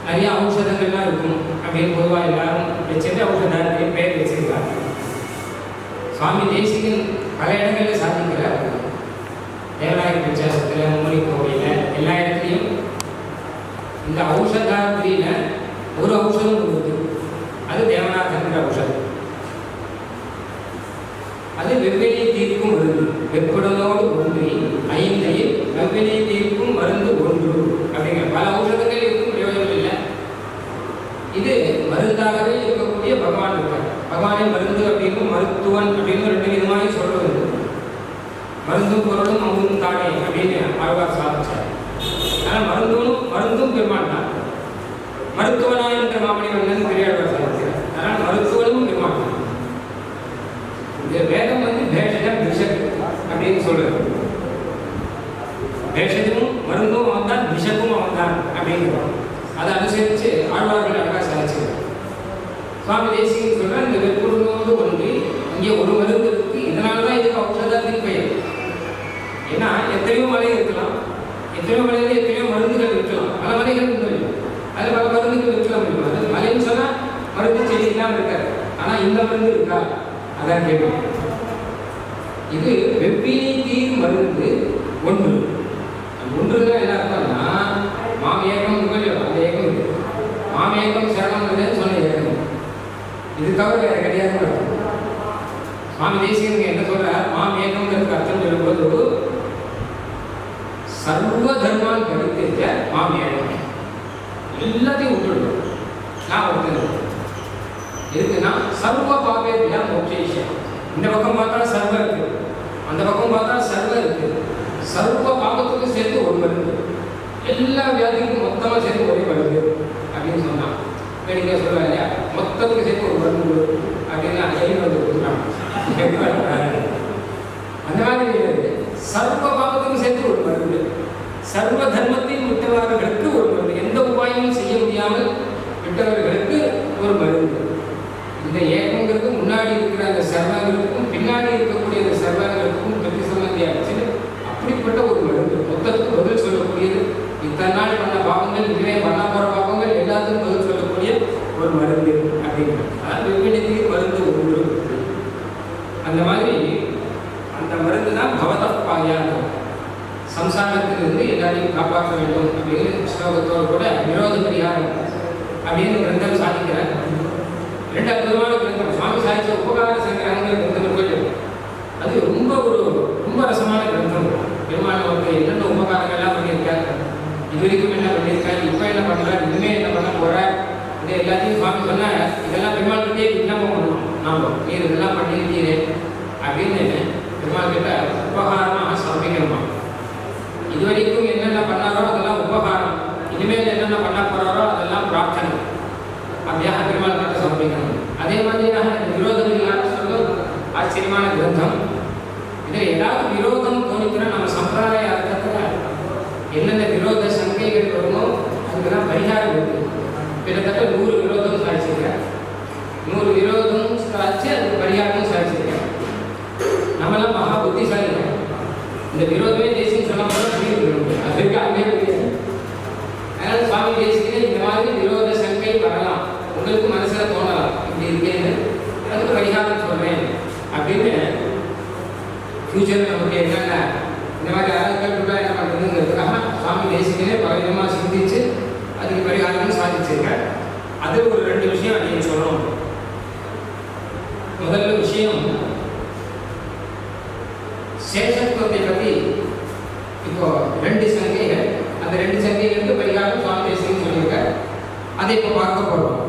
நிறைய ஔஷதங்கள்லாம் இருக்கும் அப்படின்னு பொதுவாக எல்லாரும் வச்சுட்டு ஔஷதாத்திரின்னு பேர் வச்சிருக்காங்க. சுவாமி தேசிகன் பல இடங்களில் சாதிக்கிறார். தேவநாயக பஞ்சாசத்தில், மூலி கோவிலில், எல்லா இடத்துலையும் இந்த ஔஷதாத்திரியில ஒரு ஔஷதம் இருக்குது. அது தேவநாதங்கிற ஔஷதம். அது வெவ்வினை தீர்க்கும் மருந்து. வெப்புடனோடு ஒன்றி ஐந்தையில் வெவ்வினை தீர்க்கும் மருந்து ஒன்று அப்படிங்கிற பல ஔஷதங்கள் இருக்கும், பிரயோஜனம் இல்லை. இது மருந்தாகவே இருக்கக்கூடிய பகவான் இருக்கார். பகவானே மருந்து அப்படின்னு, மருத்துவன் அப்படின்னு ரெண்டு விதமாக சொல்றது. மருந்தும் பொருளும் அமுதும் தானே அப்படின்னு ஆழ்வார் சாதிச்சார். ஆனால் மருந்தும் பெருமான் தான். மருத்துவனா என்ற மாமணி வண்ணன் பெரியாழ்வார் சாதிச்சார். அதனால் மருத்துவனும் பெருமான் தான். இந்த வேதம் பேஷஜம் விஷக் அப்படின்னு சொல்றது. பேஷஜமும் மருந்தும் அவன் தான், விஷக்கும் அவன் தான் அப்படிங்கிறோம். அதை அனுசரித்து ஆழ்வார்கள் அழகாக சாதிச்சிருக்கார். சுவாமி தேசிகன் சொல்ற இந்த வெப்புடனோடு ஒன்றி இங்கே ஒரு மருந்து இருக்கு. இதனால தான் இதுக்கு ஔஷதத்தின் பெயர். ஏன்னா எத்தனையோ மலை இருக்கலாம், எத்தனையோ மலையில எத்தனையோ மருந்துகள் இருக்கலாம், பல மலைகள் இருந்தது, அதில் பல மருந்துகள் இருக்கலாம். அது மலைன்னு சொன்னால் மருந்து செடி இல்லாமல் இருக்காது. ஆனால் இந்த மருந்து இருக்கா, அதான் கேட்கும். இது வெவ்வினை தீர் மருந்து ஒன்று. ஒன்றுதான் என்ன அர்த்தம்னா மாமேகம் அந்த ஏகம் இருக்கு. மாமேகம் சரணம் சொன்ன ஏகம் இது தவிர வேற கிடையாது. சுவாமி தேசிகன் என்ன சொல்ற, மாமேகம்ங்கிறதுக்கு அர்த்தம் சொல்லும்போது சர்வ தர்மான் படித்திருக்க மாமேகம் எல்லாத்தையும் விட்டுடும். நான் ஒருத்தர் இருக்குன்னா சர்வ பாபே பியா மோட்சேஷம். இந்த பக்கம் பார்த்தா சர்வ இருக்கு, அந்த பக்கம் பார்த்தா சர்வ இருக்கு. சர்வ பாபத்துக்கும் சேர்த்து ஒரு மருந்து, எல்லா வியாதிக்கும் மொத்தமாக சேர்த்து ஒரே மருந்து அப்படின்னு சொன்னான். நீங்க சொல்லுவாங்க இல்லையா, மொத்தத்துக்கு சேர்த்து ஒரு மருந்து அப்படின்னு அதையும் வந்து கொடுக்குறாங்க. அந்த மாதிரி சர்வ பாபத்துக்கும் சேர்த்து ஒரு மருந்து, சர்வ தர்மத்தையும் விட்டவர்களுக்கு ஒரு மருந்து, எந்த உபாயமும் செய்ய முடியாமல் விட்டவர்களுக்கு ஒரு மருந்து. இந்த ஏகங்கிறது முன்னாடி இருக்கிற அந்த சர்வங்களுக்கும் பின்னாடி இருக்கக்கூடிய அந்த சர்வங்களுக்கும் பிரதி சம்பந்தியாச்சு. அப்படிப்பட்ட ஒரு மருந்து மொத்தத்துக்கு பதில் சொல்லக்கூடியது. இத்தனை நாள் பண்ண பாவங்கள், இனிமே பண்ண போற பாவங்கள் எல்லாத்துக்கும் பதில் சொல்லக்கூடிய ஒரு மருந்து அப்படிங்கிறது. அதாவது வெவ்வினத்துக்கு மருந்து ஒன்று. அந்த மாதிரி அந்த மருந்து தான் பவத பாயானம். சம்சாரத்திலிருந்து எல்லாரையும் காப்பாற்ற வேண்டும் அப்படின்னு ஸ்லோகத்தோடு கூட விரோத பரிகாரம் அப்படின்னு கிரந்தம் சாதிக்கிறார். ரெண்டு அற்புதமான கிரந்தம். சுவாமி சாதிச்ச உபகார சங்கிரகங்கிற கிரந்தம் போயிட்டு அது ரொம்ப ரசமான கிரந்தம். பெருமாள் அவருக்கு என்னென்ன உபகாரங்கள்லாம் பண்ணியிருக்காரு, இது வரைக்கும் என்ன பண்ணியிருக்காரு, இப்போ என்ன பண்ணுறாரு, இனிமே என்ன பண்ண போகிறார், இது எல்லாத்தையும் சுவாமி சொன்னார். இதெல்லாம் பெருமாள் கிட்டே விண்ணப்பம் பண்ணணும். நாம் நீர் இதெல்லாம் பண்ணியிருக்கீரே அப்படின்னு பெருமாள் கிட்ட உபகாரமாக சமர்ப்பிக்கணுமா. இது வரைக்கும் என்னென்ன பண்ணாரோ அதெல்லாம் உபகாரம், இனிமேல் என்னென்ன பண்ண போகிறாரோ அதெல்லாம் பிரார்த்தனை அப்படியாக பெருமாள் கிட்ட சமர்ப்பிக்கணும். அதே மாதிரியாக விரோதம் சொல்லும் ஆச்சரியமான கிரந்தம். இதில் ஏதாவது விரோதம் தோணிக்கிற நம்ம சம்பிரதாய அர்த்தத்தில் என்னென்ன விரோத சங்கைகள் வருமோ அதுக்கெல்லாம் பரிகாரம் இருக்குது. கிட்டத்தட்ட 100 விரோதம் சாதிச்சிருக்கேன். 100 விரோதம் சாதிச்சு அதுக்கு பரிகாரமும் சாதிச்சிருக்கேன். நம்மளாம் மகா புத்திசாலிங்க. இந்த விரோதமே தேசியம் சொன்ன அதுக்கு அங்கே முடியாது. அதனால் சுவாமி தேசியனே இந்த மாதிரி விரோத சங்கை வரலாம், உங்களுக்கு மனசில் தோணலாம், இப்படி இருக்கேன்னு அதுக்கு பரிகாரம் சொல்கிறேன் அப்படின்னு. ஃபியூச்சரில் நமக்கு என்னென்ன இந்த மாதிரி கேட்டுவிட்டா என்ன பண்ணுறதுங்கிறதுக்காக சுவாமி தேசிகனே பல விதமாக சிந்திச்சு அதுக்கு பரிகாரமும் சாதிச்சிருக்காரு. அது ஒரு 2 விஷயம் அப்படின்னு சொல்லணும். முதல்ல விஷயம் சேஷத்துவத்தை பற்றி. இப்போ 2 சங்கைகள், அந்த 2 சங்கைகளுக்கு பரிகாரம் சுவாமி தேசிகன் சொல்லியிருக்காரு. அதை இப்போ பார்க்க போகிறோம்.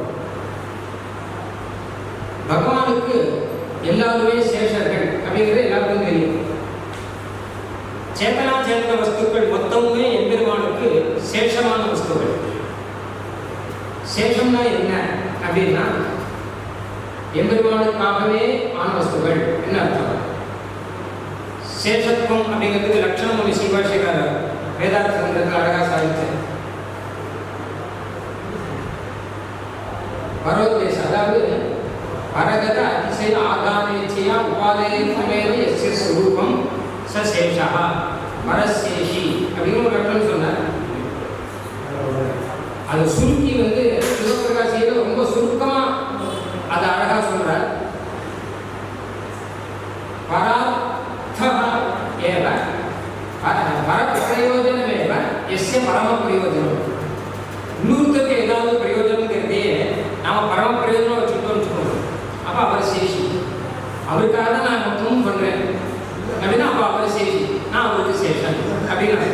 பகவானுக்கு எல்லாருமே சேஷர்கள் அப்படிங்கிறது எல்லாருக்கும் தெரியும். சேத்தனா சேத்தன வஸ்துக்கள் மொத்தமுமே எம்பெருமானுக்கு சேஷமான வஸ்துக்கள். சேஷம்னா என்ன அப்படின்னா எம்பெருமானுக்காகவே ஆன வஸ்துக்கள் என்ன அர்த்தம். சேஷத்துவம் அப்படிங்கிறதுக்கு லட்சணம் ஒரு சிவாஷிகாரர் வேதாந்த சங்கத்தில் அழகாக சாதித்தார். பரோதேச, அதாவது பரகத அதிசய ஆதானேச்சையா உபாதேயத்வமேவ யஸ்ய ஸ்வரூபம் ச சேஷः பரசேஷி அப்படின்னு ஒரு அர்த்தம் சொன்னார். அது சுருக்கி வந்து சிவபிரகாசியில் ரொம்ப சுருக்கமா அதை அழகா சொல்றார். பரார்த்தः ஏவ பரப்பிரயோஜனமேவ எஸ்ய பரம பிரயோஜனம். இன்னொருத்தருக்கு ஏதாவது பிரயோஜனங்கிறதே நாம பரம பிரயோஜனம் வச்சுட்டோம்னு வச்சுக்கோங்க. அப்போ அவர் சேஷி, அவருக்காக தான் நான் மொத்தமும் பண்றேன் அப்படின்னா அப்போ அவர் சேஷி, நான் அவருக்கு சேஷன் அப்படின்னு.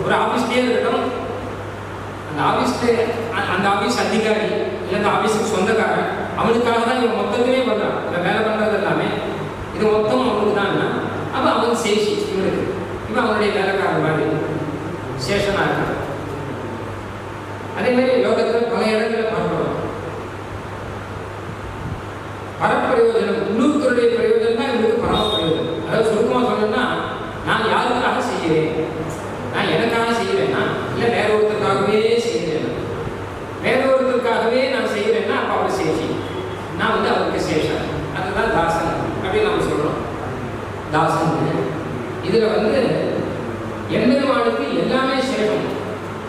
ஒரு ஆஃபீஸ்லேயே இருக்கட்டும், அந்த ஆஃபீஸ் அதிகாரி இல்லை அந்த ஆஃபீஸுக்கு சொந்தக்காரன், அவனுக்காக தான் இவன் மொத்தத்துமே பண்ணுறான். இந்த வேலை பண்ணுறது எல்லாமே இது மொத்தம் அவனுக்கு தான்னா அப்போ அவன் சேஷி இவனுக்கு. இவன் அவனுடைய வேலைக்காரன் மாதிரி சேஷனாக இருக்கான். அதே மாதிரி லோகத்தில் பல இடங்களில் பார்க்கிறோம். பரப்பிரயோஜனம் இன்னொருத்தருடைய பிரயோஜனம் தான் இவனுக்கு பரம பிரயோஜனம். அதாவது சுருக்கமாக சொல்லணும்னா, நான் யாருக்காக செய்கிறேன், நான் எனக்காக செய்கிறேன்னா இல்லை வேற ஒருத்தருக்காகவே செய்கிறேன், வேற ஒருத்தருக்காகவே நான் செய்கிறேன்னா அப்போ அவர் சேஷி, நான் வந்து அவருக்கு சேஷன். அதுதான் தாசன் அப்படின்னு நம்ம சொல்கிறோம். தாசன் இதில் வந்து எம்பெருமானுக்கு எல்லாமே சேஷம்.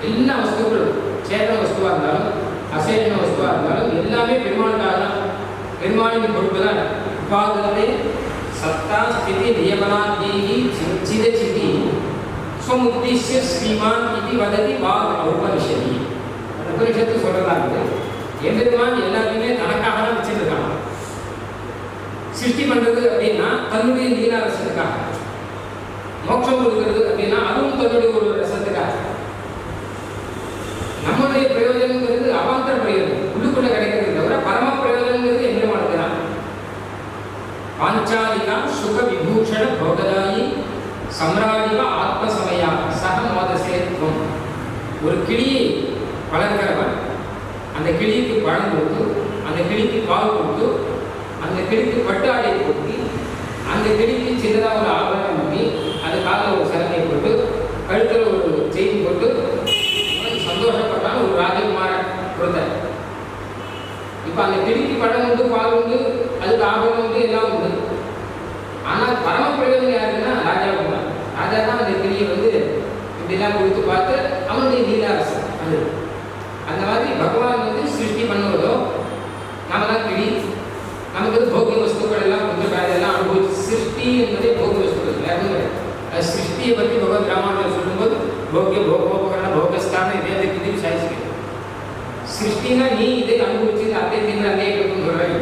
எல்லா வஸ்துக்களும் சேதன வஸ்துவாக இருந்தாலும் அசேஷன வஸ்துவாக இருந்தாலும் எல்லாமே பெருமாளுக்காக தான், பெருமாளின் பொறுப்பு தான். உபாதனே சத்தா ஸ்திதி நியமனாதீகி சிதசிதி ஸ்வமுத்திஷ்ய ஸ்ரீமான் இது வததி வாக் ஔபனிஷதி. உபனிஷத்து சொல்றதா இருக்குது. எம்பெருமான் எல்லாத்தையுமே தனக்காக தான் வச்சிருக்கான். சிருஷ்டி பண்றது அப்படின்னா தன்னுடைய லீலா ரசத்துக்காக, மோட்சம் கொடுக்கிறது அப்படின்னா அதுவும் தன்னுடைய ஒரு ரசத்துக்காக. நம்முடைய பிரயோஜனங்கிறது அவாந்தர பிரயோஜனம், உள்ளுக்குள்ள கிடைக்கிறது தவிர பரம பிரயோஜனங்கிறது எம்பெருமானுக்கு தான். பாஞ்சாலிகா சுக விபூஷண போகதாயி சம்ராஜிவ ஆத்மசமயா சக மோதசேத்வம். ஒரு கிளியை வளர்க்கிறவன் அந்த கிளிக்கு பழம் கொடுத்து, அந்த கிளிக்கு பால் கொடுத்து, அந்த கிளிக்கு பட்டு ஆடையை கொடுத்து, அந்த கிளிக்கு சின்னதாக ஒரு ஆபரணம் பண்ணி, அது காலில் ஒரு சலங்கை போட்டு, கழுத்தில் ஒரு செயின் போட்டு சந்தோஷப்பட்டால் ஒரு ராஜகுமாரன் கொடுத்தார். இப்போ அந்த கிளிக்கு பழம் உண்டு, பால் உண்டு, அதுக்கு ஆபரணம் உண்டு, எல்லாம் உண்டு. ஆனால் பரம பிரயோஜனம் யாருன்னா ராஜாகுமார். ராஜா தான் அந்த கிளியை வந்து இப்படிலாம் கொடுத்து பார்த்து அவனுடைய லீலாரசம். அது அந்த மாதிரி பகவான் வந்து சிருஷ்டி பண்ணுவதோ நாம தான் கிளி, நமக்கு போகிய வஸ்துக்கள் எல்லாம் கொஞ்சம் எல்லாம் அனுபவிச்சு சிருஷ்டி என்பதே போகிய வஸ்துக்கள் வேறு கிடையாது. அது சிருஷ்டியை பற்றி பகவத் ராமாயணம் சொல்லும்போது போகிய போகோபகரண போகஸ்தான இதே இதுக்கு சாதிச்சு சிருஷ்டினா நீ இதை அனுபவிச்சு அதே திங்கள் அங்கே இருக்குன்னு சொல்றாங்க.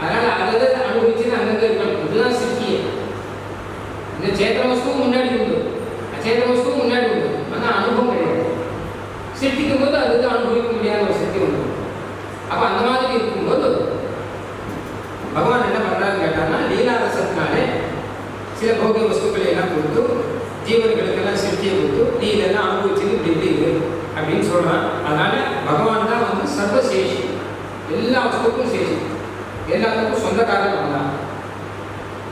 அதனால அதை அனுபவிச்சு அங்கங்கே இருக்கணும். இதுதான் சிருஷ்டியை. இந்த சேத்திர வஸ்துவும் முன்னாடி உண்டு, அச்சேத்திர வஸ்துவும் முன்னாடி உண்டு. ஆனால் அனுபவம் கிடையாது. சிருஷ்டிக்கும் போது அதுக்கு அனுபவிக்க முடியாத ஒரு சக்தி உண்டு. அப்போ அந்த மாதிரி இருக்கும்போது பகவான் என்ன பண்றாருன்னு கேட்டாங்கன்னா, லீலாரசத்தினாலே சில போகிய வஸ்துக்களை எல்லாம் கொடுத்து ஜீவன்களுக்கெல்லாம் சிருஷ்டியை கொடுத்து நீ இதெல்லாம் அனுபவிச்சு இப்படி இப்படி இரு அப்படின்னு சொல்றான். அதனால பகவான் தான் வந்து சர்வசேஷி, எல்லா வஸ்துக்கும் சேஷி, எல்லாத்துக்கும் சொந்தக்காரன் தான்.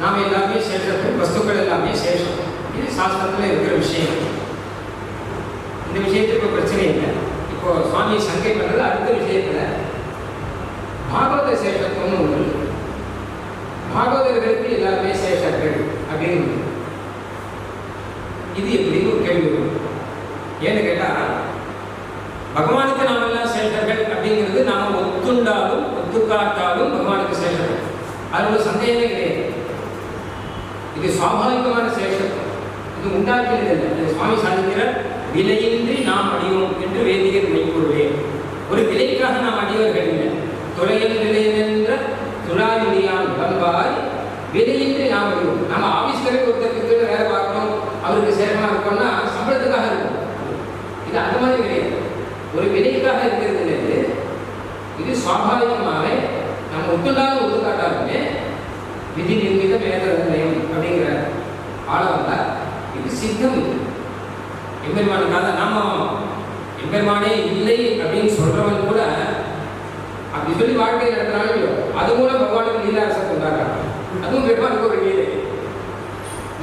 நாம் எல்லாமே சேஷம், வஸ்துக்கள் எல்லாமே சேஷம். இது சாஸ்திரத்தில் இருக்கிற விஷயம். இந்த விஷயத்துக்கு இப்போ பிரச்சனை இல்லை. இப்போ சுவாமி சங்கை பண்ணுறது அடுத்த விஷயத்துல பாகவத சேஷத்துவம்னு ஒன்று. பாகவதர்களுக்கு எல்லாருமே சேஷர்கள் அப்படின்னு இது எப்படின்னு ஒரு கேள்வி வரும். ஏன்னு கேட்டால் பகவானுக்கு நாம் எல்லாம் சேஷர்கள் அப்படிங்கிறது நாம் ஒத்துண்டாலும் ஒத்துக்காட்டாலும் பகவானுக்கு சேஷர்கள், அது ஒரு சந்தேகமே கிடையாது. இது சுவாபாவிகமான சேஷத்துவம், இது உண்டாக்கியது இல்லை. இது சுவாமி சாதிக்கிற விலையின்றி நாம் அடியோம் என்று வேதிகர் மெய்ப்பொருளே. ஒரு விலைக்காக நாம் அடியவர்கள் இல்லை. துளையன் விலையென்ற துளாயுடியான் உடம்பாய் விலையின்றி நாம் அடியோம். நம்ம ஆபீஸ்கரை ஒருத்தருக்கு வேலை பார்க்கணும், அவருக்கு சேரமாக இருக்கணும்னா சம்பளத்துக்காக இருக்கும். இது அந்த மாதிரி கிடையாது, ஒரு விலைக்காக இருக்கிறது இல்லை. இது சுவாபாவிகமாகவே நம்ம ஒத்துண்டாலும் ஒத்துக்காட்டாலுமே விதி நிர்மித வேத நிலையம் அப்படிங்கிற ஆளவங்க இது சித்தம். எம்பெருமானுக்காக நாம எம்பெருமானே இல்லை அப்படின்னு சொல்றவன் கூட அப்படி சொல்லி வாழ்க்கை நடத்துறாங்க. அது மூலம் பகவானுக்கு லீலாரசத்தை உண்டாக்குறாங்க. அதுவும் பெருமானுக்கு ஒரு லீலை.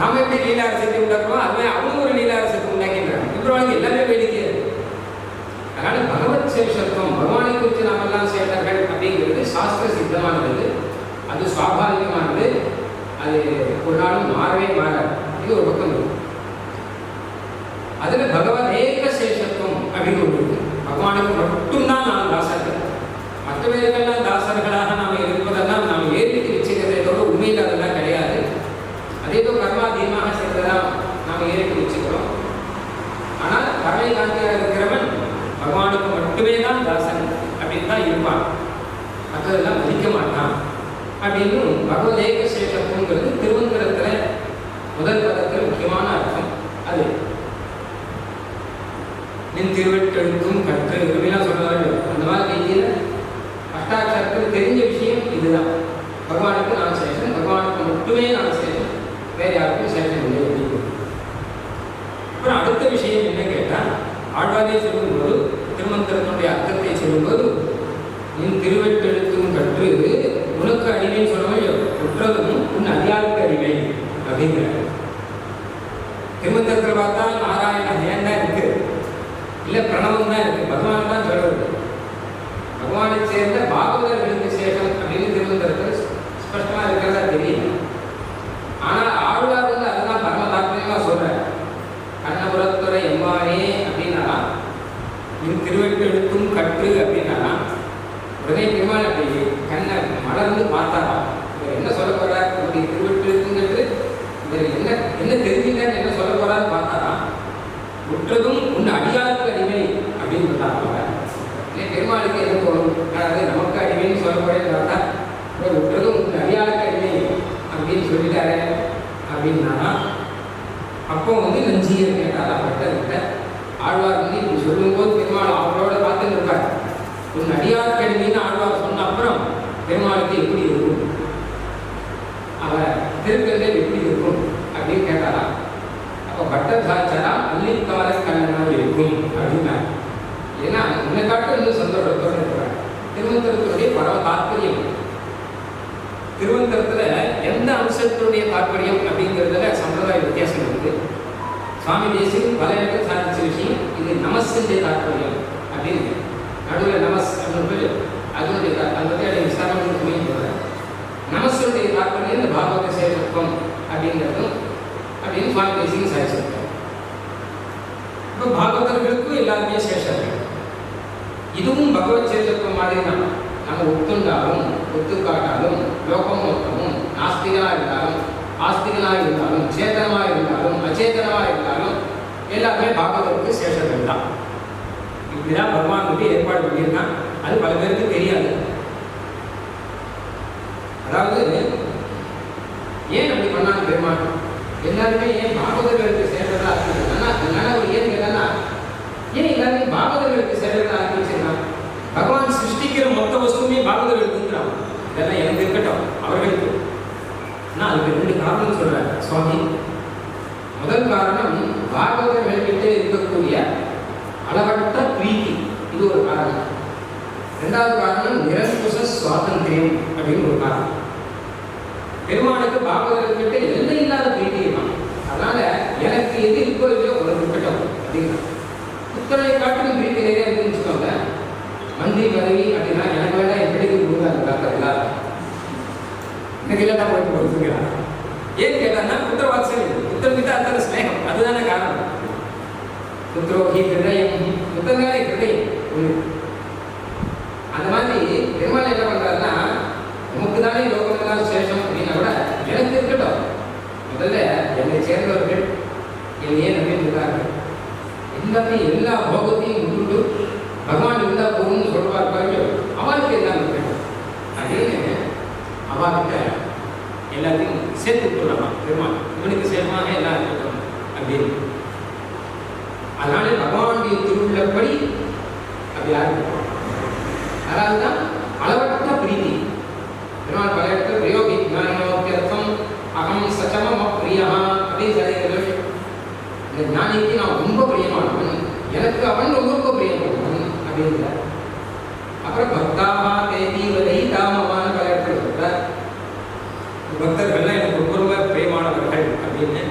நாம எப்படி லீலாரசத்தை உண்டாக்குறோம், அதுவே அவங்க ஒரு லீலாரசத்தை உண்டாக்கின்றாங்க. பெருமானுக்கு எல்லாமே வேடிக்கையாது. அதனால பகவத் சேஷத்துவம், பகவானை குறித்து நாம் எல்லாம் சேர்த்தார்கள் அப்படிங்கிறது சாஸ்திர சித்தமானது. அது சுவாபாவிகமானது, அது ஒரு நாளும் மாறவே மாறாது. இது ஒரு பக்கம் இருக்கு. அதில் பகவத் ஏக சேஷத்துவம் அப்படின்னு ஒன்று இருக்கு. பகவானுக்கு மட்டும்தான் நாம் தாசர்கள், மற்ற பேருக்கெல்லாம் தாசர்களாக நாம் இருப்பதெல்லாம் நாம் ஏறிட்டு வச்சுக்கிறதோட உண்மையில் அதெல்லாம் கிடையாது. அதேதோ கர்மாதீனமாக செய்வதெல்லாம் நாம் ஏறிட்டு வச்சுக்கிறோம். ஆனால் கர்மை காந்தியாக இருக்கிறவன் பகவானுக்கு மட்டுமே தான் தாசன் அப்படின்னு தான் இருப்பான், மற்றதெல்லாம் மதிக்க மாட்டான் அப்படின்னு பகவத் ஏக சேஷத்துவங்கிறது திருமந்திரத்தில் முதல் பதத்தில் முக்கியமான அர்த்தம். அது நின் திருவெட்டெழுத்தும் கற்று இப்படிலாம் சொல்றாரு. அந்த மாதிரி ரீதியில் அஷ்டாட்சரத்துக்கு தெரிஞ்ச விஷயம் இதுதான். பகவானுக்கு நான் சேஷன், பகவானுக்கு மட்டுமே நான் சேஷன், வேற யாருக்கும் சேஷன் இல்லை அப்படின்னு. அப்புறம் அடுத்த விஷயம் என்ன கேட்டால், ஆழ்வாரே சொல்லும்போது திருமந்திரத்தினுடைய அர்த்தத்தை சொல்லும்போது நின் திருவெட்டெழுத்தும் கற்று உனக்கு அடிமைன்னு சொல்லவும் குற்றதும் உன் அதிகாரத்து அடிமை அப்படிங்கிறார். திருமந்திரத்தில் பார்த்தா நாராயண ஏன் தான் இருக்கு, இல்லை பிரணவம் தான் இருக்கு, பகவான் தான் சொல்றது. பகவானை சேர்ந்த பாகவதர்களுக்கு சேஷம் அப்படின்னு திருமந்திரத்தில் ஸ்பஷ்டமாக இருக்கிறதா தெரியும். ஆனால் ஆழ்வார் வந்து அதெல்லாம் பரம தாற்பயமாக சொல்றார். கண்ணபுரத்துறை எம்மானே அப்படின்னா நின் திருவெட்டெழுத்தும் கற்று அப்படின்னா உடனே பெருமாள் அப்படி கண்ணை மலர்ந்து பார்த்தாரா, இவர் என்ன சொல்ல போறார், அப்படி திருவெட்டெழுத்துங்கிறது இவர் என்ன என்ன தெரிஞ்சுட்டான்னு என்ன சொல்ல போறான்னு பார்த்தாரா. உற்றதும் உன் அடியாருக்கு அடிமை அப்படின்னு சொல்றாங்க. இல்லை பெருமாளுக்கு என்ன தோணும், அதாவது நமக்கு அடிமைன்னு சொல்ல போறேன்னு பார்த்தா இவர் உற்றதும் உன் அடியாருக்கு அடிமை அப்படின்னு சொல்லிட்டாரு அப்படின்னா, அப்போ வந்து நஞ்சியர் கேட்டாரா பட்டர்கிட்ட. ஆழ்வார் வந்து இப்படி சொல்லும்போது பெருமாள் அவரோட பார்த்துன்னு இருப்பார். உன் அடியாருக்கு அடிமைன்னு ஆழ்வார் சொன்ன அப்புறம் பெருமாளுக்கு எப்படி இருக்கும், அவர் திருக்கங்கள் எப்படி இருக்கும் அப்படின்னு கேட்டாரா. அப்போ பட்டர் சாச்சரா அல்லிக்கால கண்ணனாக இருக்கும் அப்படின்னா, ஏன்னா உன்னை காட்டும் இன்னும் சந்தோஷத்தோடு இருக்கிறார். திருமந்திரத்தினுடைய பரவ தாற்பயம், திருமந்திரத்தில் எந்த அம்சத்தினுடைய தாற்பயம் அப்படிங்கிறதுல சம்பிரதாய வித்தியாசம் இருக்கு. சுவாமி தேசிகன் பல இடத்தில் சாதிச்ச விஷயம் இது நமஸ்தனுடைய தாற்பயம் அப்படின்னு. நடுவில் நமஸ் அப்படின்னு அதனுடைய அதை பற்றி அதை விசாரணை சொல்கிறேன். நமஸ்தனுடைய தாற்பயம் இந்த பாகவத சேஷத்துவம் அப்படிங்கிறதும் அப்படின்னு சுவாமி தேசிகன் சாதிச்சிருக்காரு. இப்போ பாகவதர்களுக்கும் எல்லாருமே சேஷர்கள். இதுவும் பகவத் சேஷத்துவம் மாதிரி தான். நம்ம ஒத்துண்டாலும் ஒத்துக்காட்டாலும் லோகம் மொத்தமும் நாஸ்திகனாக இருந்தாலும் ஆஸ்திகனாக இருந்தாலும் சேத்தனமாக இருந்தாலும் அச்சேதனமாக இருந்தாலும் எல்லாருமே பாகவதற்கு சேஷர்கள் தான். இப்படிதான் பகவான் வந்து ஏற்பாடு பண்ணியிருக்கான். அது பல பேருக்கு தெரியாது. அதாவது ஏன் அப்படி பண்ணான்னு பெருமாள் எல்லாருமே ஏன் பாகவதர்களுக்கு சேர்றதா ஆரம்பிச்சிருக்காங்கன்னா, ஒரு ஏன் கேட்டான்னா ஏன் எல்லாருமே பாகவதர்களுக்கு சேர்றதா ஆரம்பிச்சிருக்கான். பகவான் சிருஷ்டிக்கிற மொத்த வஸ்துமே பாகவதர்களுக்குங்கிறான். இதெல்லாம் எனக்கு இருக்கட்டும், அவர்களுக்கு. ஆனால் அதுக்கு 2 காரணம் சொல்றாரு சுவாமி. முதல் காரணம் பாகவதர்கள்கிட்ட இருக்கக்கூடிய அளவற்ற பிரீத்தி, இது ஒரு காரணம். 2வது காரணம் நிரங்குச சுவாதந்திரியம் அப்படின்னு ஒரு காரணம். பெருமானுக்கு பாகவதர்கிட்ட எல்லை இல்லாத பிரீத்தி இருக்கான். அதனால எனக்கு எது இருக்கோ இல்லையோ உனக்கு இருக்கட்டும் அப்படின்னா. புத்தனை காட்டிலும் பிரீத்தி நிறைய இருக்குன்னு வச்சுக்கோங்க. மந்திரி பதவி அப்படின்னா எனக்கு வேண்டாம், என் பிள்ளைக்கு கொடுங்க எல்லாரும் எனக்கு இல்லைன்னா போயிட்டு கொடுத்துக்கிறான். ஏன்னு கேட்டான்னா புத்திர வாத்சல்யம், புத்தர்கிட்ட அத்தனை ஸ்நேகம், அதுதானே காரணம். புத்திரோகி ஹிருதயம், புத்தர்காலே ஹிருதயம் ஒன்று. அந்த மாதிரி பெருமாள் என்ன பண்றாருன்னா, நமக்கு தானே லோகமெல்லாம் சேஷம் அப்படின்னா கூட எனக்கு இருக்கட்டும். முதல்ல என்னை சேர்ந்தவர்கள் என்னையே நம்பிட்டு இருக்கார்கள். எல்லாத்தையும் எல்லா போகத்தையும் விட்டுட்டு பகவான் இருந்தா போகணும்னு சொல்லுவார் பாருங்க, அவருக்கு எல்லாம் இருக்கட்டும் அப்படின்னு அவர்கிட்ட எல்லாத்தையும் சேர்த்து விட்டுடலாம். பெருமாள் இவனுக்கு சேரமாக எல்லாம் இருக்கட்டும் அப்படின்னு. அதனால பகவானுடைய திருவிழப்படி அப்படி யாரும் அதனால்தான் அளவற்ற பிரீத்தி. பெருமாள் பல இடத்துல பிரயோகி ஞானோத்தியர்த்தம் அகம் சச்சமம் பிரியா அப்படின்னு சொல்லிக்கிறது. இந்த ஞானிக்கு நான் ரொம்ப பிரியமானவன், எனக்கு அவன் ரொம்ப பிரியமானவன் அப்படிங்கிற. அப்புறம் பக்தாவா தேவி வரை தாமவான பல இடத்துல சொல்றார். பக்தர்கள்லாம் எனக்கு ரொம்ப பிரியமானவர்கள் அப்படின்னு.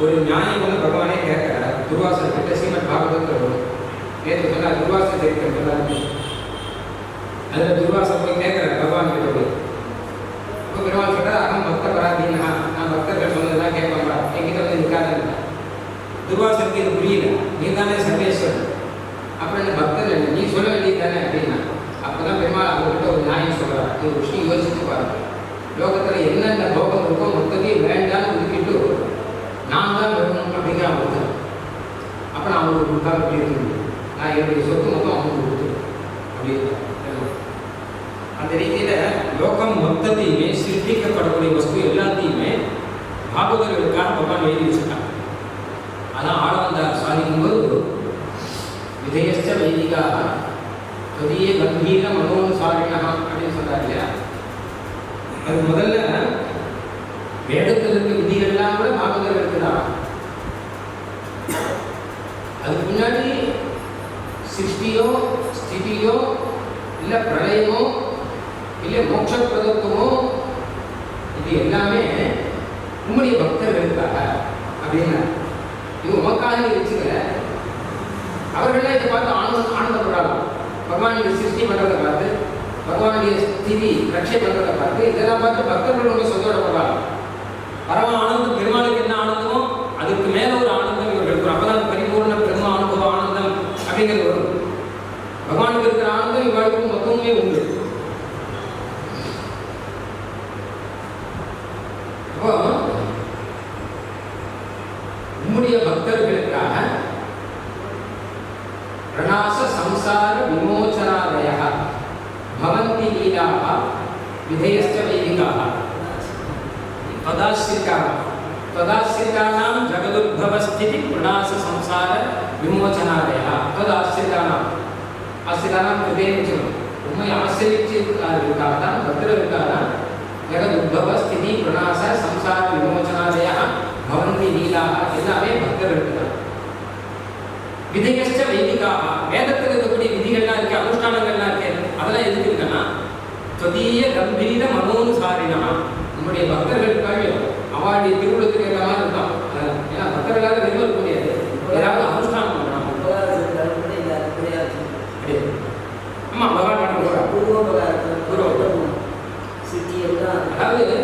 ஒரு ஞானி வந்து பகவானே கேட்கிறார் துர்வாசர் கிட்ட. ஸ்ரீமத் பாகவதத்தில் வரும். நேற்று சொன்னார் துர்வாசர் சரித்திரம் சொன்னார். அதில் துர்வாசர் போய் கேட்கிறார் பகவான் கிட்ட போய், பெருமாள் சொல்ற அகம் பக்தர் வராதீனா, நான் பக்தர்கள் சொன்னதுதான் கேட்பா, என்கிட்ட வந்து நிற்காத. துர்வாசனுக்கு இது புரியல, நீ தானே சர்வேஸ்வரன், அப்புறம் இந்த பக்தர் என்ன நீ சொல்ல வேண்டியது தானே அப்படின்னா. அப்பதான் பெருமாள் அவர்கிட்ட ஒரு நியாயம் சொல்றாரு. இது விஷயம் யோசிச்சு பாருங்க. லோகத்துல என்னென்ன போகம் இருக்கோ மொத்தத்தையும் வேண்டாம்னு ஒதுக்கிட்டு நான் தான் வரணும் அப்படிங்கிற ஒருத்தர். அப்ப நான் அவங்களுக்கு கொடுக்காம எப்படி இருக்கு, நான் என்னுடைய சொத்து மொத்தம் அவங்களுக்கு கொடுத்து அப்படின்னு. அந்த ரீதியில லோகம் மொத்தத்தையுமே சிருஷ்டிக்கப்படக்கூடிய வஸ்து எல்லாத்தையுமே பாகவதர்களுக்காக பகவான் எழுதி வச்சுட்டாங்க. அதான் ஆளவந்தார் சாதிக்கும்போது விதயஸ்ட வைதிகா புதிய கம்பீர மனோனுசாரிணா அப்படின்னு சொல்றாரு இல்லையா. அது முதல்ல வேதத்தில் இருக்க விதிகள்லாம் கூட பாகவதர்களுக்கு தான். அதுக்கு முன்னாடி சிருஷ்டியோ ஸ்திதியோ இல்லை பிரளயமோ இல்லை மோட்ச பிரதத்துவமோ இது எல்லாமே உம்முடைய பக்தர்களுக்காக அப்படின்னா. இது உமக்காக வச்சுக்கல, அவர்களெல்லாம் இதை பார்த்து ஆனந்தப்படுறாங்க. பகவானுடைய சிருஷ்டி பண்றதை பார்த்து, பகவானுடைய ஸ்திதி ரட்சை பண்றதை பார்த்து, இதெல்லாம் பார்த்து பக்தர்கள் ரொம்ப சந்தோஷப்படுறாங்க. பரம ஆனந்தம் பெருமாளுக்கு என்ன ஆனந்தமோ அதுக்கு மேல ஒரு ஆனந்தம் இவர்களுக்கு. அப்பதான் பரிபூர்ண பிரம்ம அனுபவ ஆனந்தம் அப்படிங்கிறது வரும். பகவானுக்கு இருக்கிற ஆனந்தம் இவர்களுக்கு மொத்தமே உண்டு. அப்போ உம்முடைய பக்தர்களுக்காக பிரணாச சம்சார விமோச்சனாலய பவந்தி லீலாः விதயஸ்ட வைதிகாः त्वदाश्रितानां जगदुद्भवस्थिति प्रणास संसार विमोचनालयः त्वदाश्रितानां आश्रितानां कृते उम्मै आश्रयिच्चिरुक्काः भक्तरुक्काः जगदुद्भवस्थिति प्रणास संसार विमोचनालयः भवन्ति लीलाः எல்லாமே பக்தர்களுக்கு தான். விதயஸ்ட வைதிகாः வேதத்தில் இருக்கக்கூடிய விதிகள்லாம் இருக்கு, அனுஷ்டானங்கள்லாம் இருக்கு. அதெல்லாம் எதுக்கு இருக்குன்னா त्वदीय गंभीर मनोनुसारिणा நம்முடைய பக்தர்களுக்காக அவளுடைய திருவுள்ளத்துக்கு ஏற்ற மாதிரி இருக்கான். ஏன்னா பக்தர்களாக வெறும் இருக்க முடியாது, ஏதாவது அனுஷ்டானம் பண்ணலாம். ஆமா பகவான் அதாவது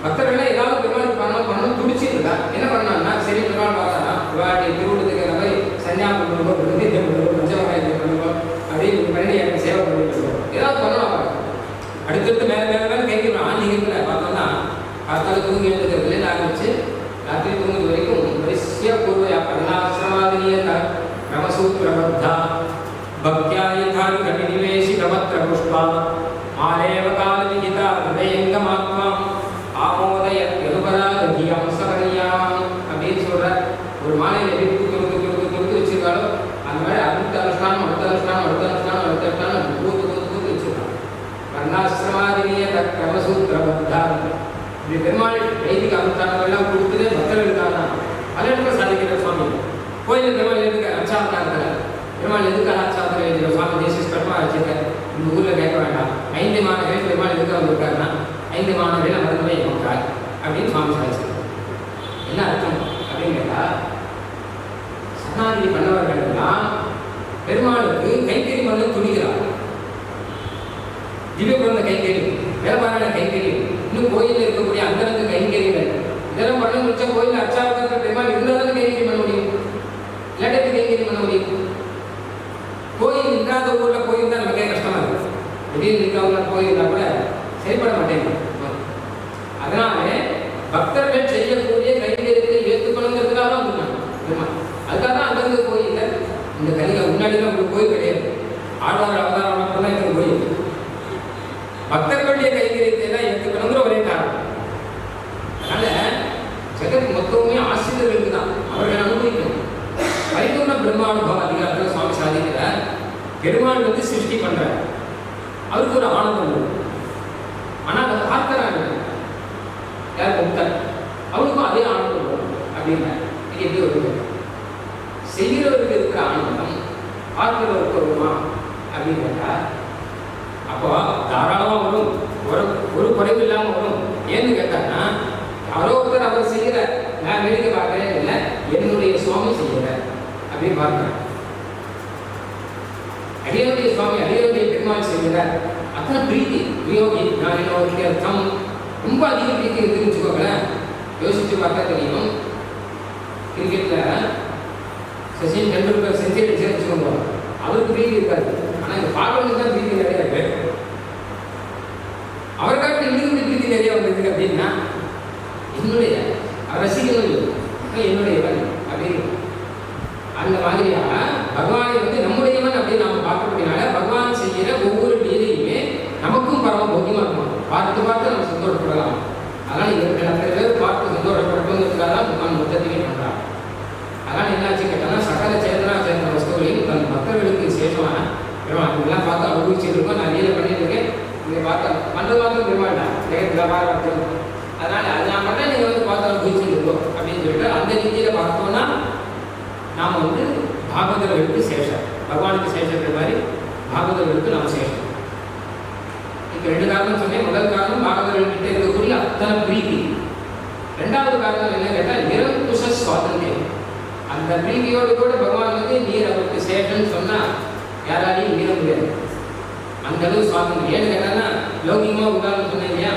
பக்தர்கள் ஏதாவது பெருமாள் பண்ணணும் துடிச்சிருந்தா என்ன பண்ணாங்கன்னா, சரி பெருமாள் பார்த்தானா அவளுடைய திருவுள்ளத்துக்கு ஏற்ற மாதிரி சன்னியாசம் பண்ணுவோம், பஞ்சமகாயத்தை பண்ணுவோம் அப்படின்னு பண்ணி எனக்கு சேவை பண்ணிட்டு இருக்கோம். ஏதாவது பண்ணணும். அடுத்தடுத்து மேலே மேலே மேலே கைக்கிறோம். ஆன்மீகத்தில் பார்த்தோம்னா காத்தால தூங்கி எழுந்துக்கிறதுல ஆரம்பிச்சு ராத்திரி தூங்குறது வரைக்கும் வரிசையாக பூர்வையா கர்ணாசிரமாதிரியத ரமசூத்திரபத்தா பக்தியா யதாரி கவிநிவேஷி கமத்ர புஷ்பா ஆலேவ கால விகிதா ஹிருதயங்கமாத்மா ஆமோதய யதுபராதி அம்சகரியாம் அப்படின்னு சொல்ற. ஒரு மாலையில் எப்படி துருக்கு வச்சிருக்காலோ அந்த மாதிரி அடுத்த அனுஷ்டானம் அடுத்த அனுஷ்டானம் அடுத்த அனுஷ்டானம் அடுத்த அனுஷ்டானம் பூத்து வச்சிருக்காங்க. கர்ணாசிரமாதிரியத ரமசூத்திரபத்தா இப்படி பெருமாள் வைதிக அனுஷ்டானங்கள்லாம் கொடுத்துட்டு பக்தர்களுக்காக தான் பல இடத்துல சாதிக்கிற சுவாமி. கோயிலில் பெருமாள் எதுக்கு அச்சாவதாரத்தில் பெருமாள் எதுக்காக அச்சாவதாரம் எழுதிக்கிற சுவாமி தேசிய கர்மா வச்சிருக்காரு. இந்த ஊரில் கேட்க வேண்டாம். 5 மாணவர்கள் பெருமாள் எதுக்காக வந்திருக்காருன்னா 5 மாணவர்கள் மருந்தவை எமக்கார் அப்படின்னு சுவாமி சாதிச்சிருக்காரு. என்ன அர்த்தம் அப்படின்னு கேட்டால், சரணாகதி பண்ணவர்கள் எல்லாம் பெருமாளுக்கு கைத்தறி பண்ண துணிகிறார். திவ்ய பிறந்த கைத்தறி, வேலைப்பாரான கைத்தறி, இன்னும் கோயிலில் இருக்கக்கூடிய அந்தரங்க கைங்கறிகள் இதெல்லாம் பண்ண முடிச்சா கோயில் அச்சாவதாரத்தில் பெருமாள் இருந்தாலும் கைங்கறி பண்ண முடியும், இல்லாட்டி கைங்கறி பண்ண முடியும். கோயில் இல்லாத ஊர்ல கோயில் தான் நமக்கே கஷ்டமா இருக்கு. திடீர்னு இருக்கவங்க கோயில்னா கூட செயல்பட மாட்டேங்குது. அதனால பக்தர்கள் செய்யக்கூடிய கைங்கரியத்தை ஏற்றுக்கணுங்கிறதுக்காக தான் வந்துட்டாங்க பெருமாள். அதுக்காக தான் அந்தந்த கோயில்ல இந்த கலிக முன்னாடிலாம் உங்களுக்கு கோயில் கிடையாது. ஆழ்வார் அவதாரம் மட்டும் தான் இந்த கோயில். பக்தர்களுடைய கைங்கரியத்தை எல்லாம் ஏற்றுக்கணுங்கிற ஒரே காரணம். அதனால ஜெகத் மொத்தமே ஆசிரியர்களுக்கு தான், அவர்கள் அனுபவிக்கணும். பரிபூர்ண பிரம்மானுபவ அதிகாரத்தில் சுவாமி சாதிக்கிறார். பெருமாள் வந்து சிருஷ்டி பண்றார், அவருக்கு ஒரு ஆனந்தம் இருக்கு. ஆனால் அதை பார்க்கிறாங்க யார் முக்தர், அவருக்கும் அதே ஆனந்தம் வரும் அப்படின்னா இது எப்படி வருது? செய்கிறவருக்கு இருக்கிற ஆனந்தம் பார்க்கிறவருக்கு வருமா அப்படின்னு கேட்டா, அப்போ தாராளமாக வரும், ஒரு குறைவு இல்லாமல் வரும். ஏன்னு கேட்டாங்கன்னா, யாரோ ஒருத்தர் அவர் செய்கிற நான் வேடிக்கை பார்க்கிறேன் இல்லை, என்னுடைய சுவாமி செய்கிற அப்படின்னு பார்க்கிறேன். அடியனுடைய சுவாமி அடியனுடைய பெருமாள் செய்கிறார், அத்தனை பிரீத்தி வியோகி நாளினோக்கியர்த்தம் ரொம்ப அதிக பிரீத்தி இருக்குன்னு வச்சுக்கோங்களேன். யோசிச்சு பார்த்தா தெரியும். கிரிக்கெட்டில் சச்சின் டெண்டுல்கர் செஞ்சுரி அடிச்சுன்னு வச்சுக்கோங்க, அவருக்கு பிரீத்தி இருக்காது. ஆனால் இந்த பார்க்கறதுக்கு தான் பிரீத்தி நிறையா இருக்கு. அவருக்காக இன்னும் பிரீத்தி நிறையா வந்திருக்கு அப்படின்னா என்னுடைய ரசிகர்கள் என்னுடையவன் அப்படின்னு அந்த மாதிரியாக பகவானை வந்து நம்முடையவன் அப்படின்னு நம்ம பார்க்கறதுனால பகவான் செய்கிற ஒவ்வொரு லீலையுமே நமக்கும் பரம போக்கியமாக இருக்கும். பார்த்து பார்த்து நம்ம சந்தோஷப்படலாம். அதனால் இவர்கள் அத்தனை பேர் பார்த்து சந்தோஷப்படணுங்கிறதுக்காக தான் பகவான் மொத்தத்தையே பண்ணுறான். அதனால் என்னாச்சு கேட்டால் சகல சேதனா சேதன வஸ்துகளையும் தன் பக்தர்களுக்கு விசேஷமான பெருமாள் இதெல்லாம் பார்த்து அனுபவிச்சுருக்கோம். நான் லீலை பண்ணிட்டு இருக்கேன். நீங்கள் பார்த்தா மற்ற மாத்திரம் பெருமாள்தான் வியாபாரம். அதனால் அது நான் மட்டும் நீங்கள் வந்து பார்த்து அனுபவிச்சுட்டு இருக்கோம் அப்படின்னு சொல்லிட்டு அந்த ரீதியில் பார்த்தோம்னா நாம் வந்து பாகவதர்களுக்கு சேஷம், பகவானுக்கு சேஷத்துக்கு மாதிரி பாகவதர்களுக்கு நாம் சேஷம். இப்போ 2 காரணம் சொன்னேன். முதல் காரணம் பாகவதர்கிட்ட இருக்கக்கூடிய அத்தனை பிரீதி. 2வது காரணம் என்ன கேட்டால் நிரங்குஷ சுவாதந்தியம். அந்த பிரீதியோடு கூட பகவான் வந்து நீர் அவருக்கு சேஷம்னு சொன்னால் யாராலையும் மீற முடியாது. அந்த அளவு சுவாதந்தியம். ஏன்னு கேட்டாங்கன்னா லௌகிகமாக உதாரணம் சொன்னேன் இல்லையா,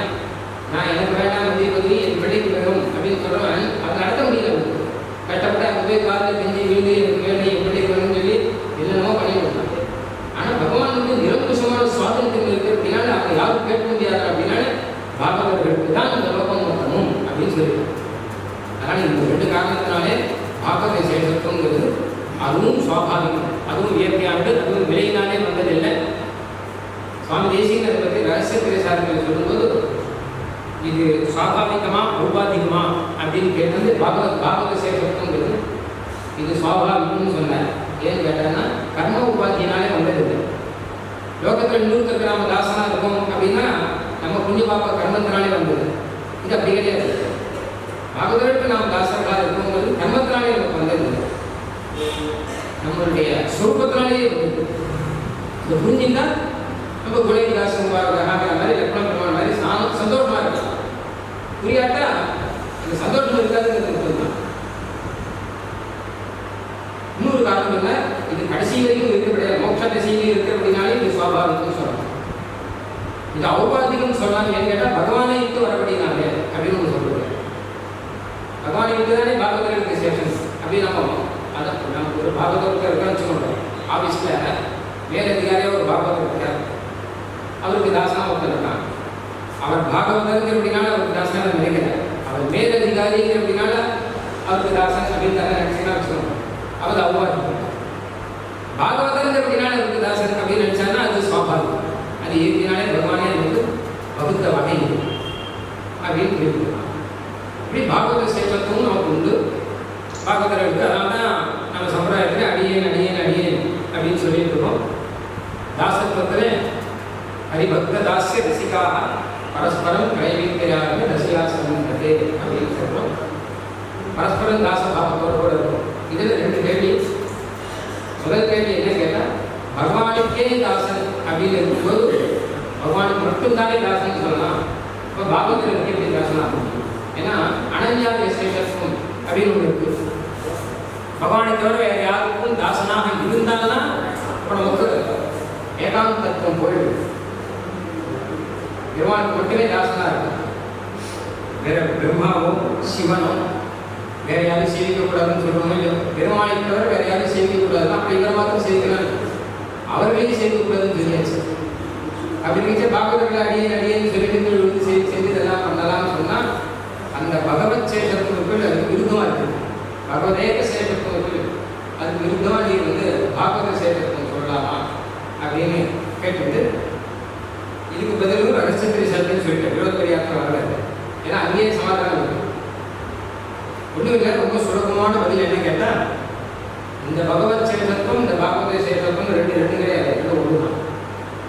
நான் எனக்கு வேண்டாம் மத்திய பகுதி என் பிள்ளைக்கு வேணும் அப்படின்னு சொல்கிறவன் அதை நடத்த முடியல. கஷ்டப்பட்டு அங்கே போய் காலில் செஞ்சு வீடு எனக்கு வேணும் என் பிள்ளைக்கு வேணும்னு சொல்லி என்னென்னமோ பண்ணி கொடுத்தாங்க. ஆனால் பகவான் வந்து நிரங்குஷமான சுவாதந்தியம் இருக்குது அப்படின்னா அவங்க யாரும் கேட்க முடியாது. அப்படின்னா பாகவதர்களுக்கு தான் இந்த லோகம் வரணும் அப்படின்னு சொல்லியிருக்காங்க. அதனால் இந்த 2 காரணத்தினாலே பாகவத சேஷத்துவங்கிறது அதுவும் சுவாபாவிகம், அதுவும் இயற்கையானது, அதுவும் விலையினாலே வந்ததில்லை. சுவாமி தேசிகன் அதை பற்றி ரகசிய திரைசாரத்தில் சொல்லும்போது இது சுவாபாவிகமா ஔபாதிகமா அப்படின்னு கேட்டது பாகவத சேஷத்துவங்கிறது இது சுவாபாவிகம்னு சொன்னேன். ஏன்னு கேட்டாங்கன்னா கர்ம உபாதியினாலே வந்ததில்லை. லோகத்தில் இன்னொருத்தர் நாம தாசனா இருக்கோம் அப்படின்னா நம்ம புண்ணிய பாப்பா கர்மத்தினாலே வந்தது. இது அப்படி கிடையாது. பாகவதற்கு நாம் தாசர்களாக இருக்கோங்கிறது கர்மத்தினாலே நமக்கு வந்ததில்லை, நம்மளுடைய சுரூபத்தினாலே வந்தது. இந்த புரிஞ்சுன்னா நம்ம குணதாசன் மாதிரி லக்னம் பெருமாள் மாதிரி சந்தோஷமா இருக்கலாம். புரியாட்டா அந்த சந்தோஷம் இருக்காதுங்கிறது தான். இன்னொரு காரணம் இல்லை, இது கடைசி வரைக்கும் இருக்கிற மோட்ச திசையிலும் இருக்கிறபடினாலே இது சுவாபாவிகம் சொல்லலாம். இது ஔபாதிகம் சொல்லலாம். ஏன்னு கேட்டால் பகவானை விட்டு வரபடினாலே அப்படின்னு ஒன்று சொல்லுவாங்க. பகவானை விட்டு தானே பாகவதர்களுக்கு சேஷன் அப்படின்னு நம்ம அதை நமக்கு ஒரு பாகவதற்கு இருக்கான்னு வச்சுக்கோங்க. ஆஃபீஸில் மேலதிகாரியாக ஒரு பாகவதர் இருக்கார், அவருக்கு தாசனாக ஒருத்தர் இருக்கான். அவர் பாகவதர் அப்படின்னால அவருக்கு தாசனாக நினைக்கிறார். அவர் மேலதிகாரிங்கிற அப்படின்னால அவருக்கு தாசன் அப்படின்னு தானே நினைச்சுன்னா வச்சுக்கோங்க. அவர் அவ்வாறு பாகவதர் அப்படின்னால அவருக்கு தாசன் அப்படின்னு நினைச்சாருன்னா அது சுவாபாவிகம். அது இயற்கையினாலே பகவானே நமக்கு வகுத்த வகை அப்படின்னு கேட்டுக்கலாம். இப்படி பாகவத சேஷத்துவம் நமக்கு உண்டு. பாகவதர்களுக்கு அதனால தான் நம்ம சம்பிரதாயத்தில் அடியேன் அடியேன் அடியேன் அப்படின்னு சொல்லிட்டு இருக்கோம். தாசத்துவத்தில் ஹரிபக்த தாசிய ரசிகாக பரஸ்பரம் கைவிக்கிறார்கள் ரசிகாசனம் கதே அப்படின்னு சொல்கிறோம். பரஸ்பரம் தாசபாவத்தோடு கூட இருக்கும். இதில் 2 கேள்வி. முதல் கேள்வி என்ன கேட்டால் பகவானுக்கே தாசன் அப்படின்னு இருக்கும்போது பகவானுக்கு மட்டும்தானே தாசன் சொல்லலாம். இப்போ பாகவதற்கு எப்படி தாசன் ஆகும்? ஏன்னா அனன்யா விசேஷத்துவம் அப்படின்னு ஒன்று இருக்கு. பகவானை தவிர வேறு யாருக்கும் தாசனாக இருந்தால்தான் இப்போ நமக்கு ஏகாந்த தத்துவம் போயிடுது. பெருமானுக்கு மட்டுமே தாசனாக இருக்கும். வேற பிரம்மாவோ சிவனோ வேற யாரும் சேவிக்கக்கூடாதுன்னு சொல்லுவாங்க இல்லையோ. பெருமானை தவிர வேற யாரும் சேவிக்கக்கூடாது. அப்படிங்கிற மாதிரி சேவிக்கிறாங்க. அவர்களையும் சேவிக்கக்கூடாதுன்னு சொல்லியாச்சு. அப்படி இருந்துச்சு பாகவதர்கள் அடியேன் அடியேன்னு சொல்லிட்டு செஞ்சு இதெல்லாம் பண்ணலாம்னு சொன்னால் அந்த பகவத் சேஷத்துவங்கள் அதுக்கு விருத்தமாக இருக்குது. பகவதேக சேஷத்துவங்கள் அதுக்கு விருத்தமாக நீ வந்து பாகவத சேஷத்துவம் சொல்லலாமா அப்படின்னு கேட்டுட்டு இதுக்கு பதிலும் ரகசியத்திரி சத்துன்னு சொல்லிட்டு விரோதபரியாத்திரம் வரல. ஏன்னா அங்கேயே சமாதானம் இருக்கு. ஒன்றும் இல்லை, ரொம்ப சுலபமான பதில் என்ன கேட்டால் இந்த பகவத் சேஷத்துவம் இந்த பாகவத சேஷத்துவம் 2 கிடையாது, 2 ஒன்று தான்.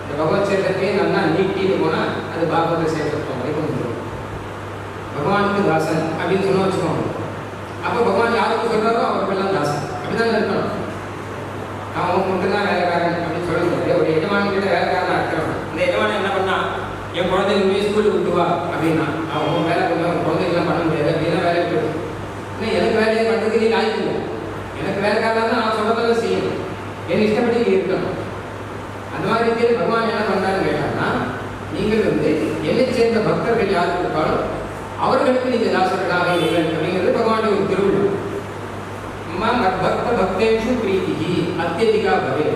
இந்த பகவத் சேஷத்தையும் நல்லா நீட்டிட்டு போனால் அது பாகவத சேஷத்துவம் வரைக்கும் வந்துடும். பகவானுக்கு தாசன் அப்படின்னு சொன்ன வச்சுக்கோங்க. அப்போ பகவான் யாருக்கு சொல்கிறாரோ அவருக்கெல்லாம் தாசன் அப்படிதான் இருக்கணும். அவன் மட்டும்தான் வேலைக்காரன் அப்படின்னு சொல்ல முடியாது. ஒரு எஜமானன் கிட்ட வேலைக்காரனாக இருக்கிறவன் இந்த எஜமானன் என்ன பண்ணா, என் குழந்தைங்க போய் ஸ்கூலுக்கு விட்டுவா அப்படின்னா அவன் வேலை கொஞ்சம் குழந்தைங்களாம் பண்ண முடியாது அப்படின்னா வேலைக்கு போயிடும். இல்லை எனக்கு வேலையை பண்ணுறதுக்கு நீ லாய்க்கு இல்லை, எனக்கு வேலைக்காரனாக தான் நான் சொல்கிறதெல்லாம் செய்யணும், என் இஷ்டப்படி நீ இருக்கணும். அந்த மாதிரி ரீதியில் பகவான் என்ன பண்ணுறான்னு கேட்டாங்கன்னா நீங்கள் வந்து என்னை சேர்ந்த பக்தர்கள் யாருக்கு இருப்பாலும் அவர்களுக்கு நீங்கள் தாசர்களாக இருங்கள் அப்படிங்கிறது பகவானுடைய ஒரு திருவிழா. அம்மா பக்த பக்தேஷு பிரீத்தி அத்தியதிகா பவே.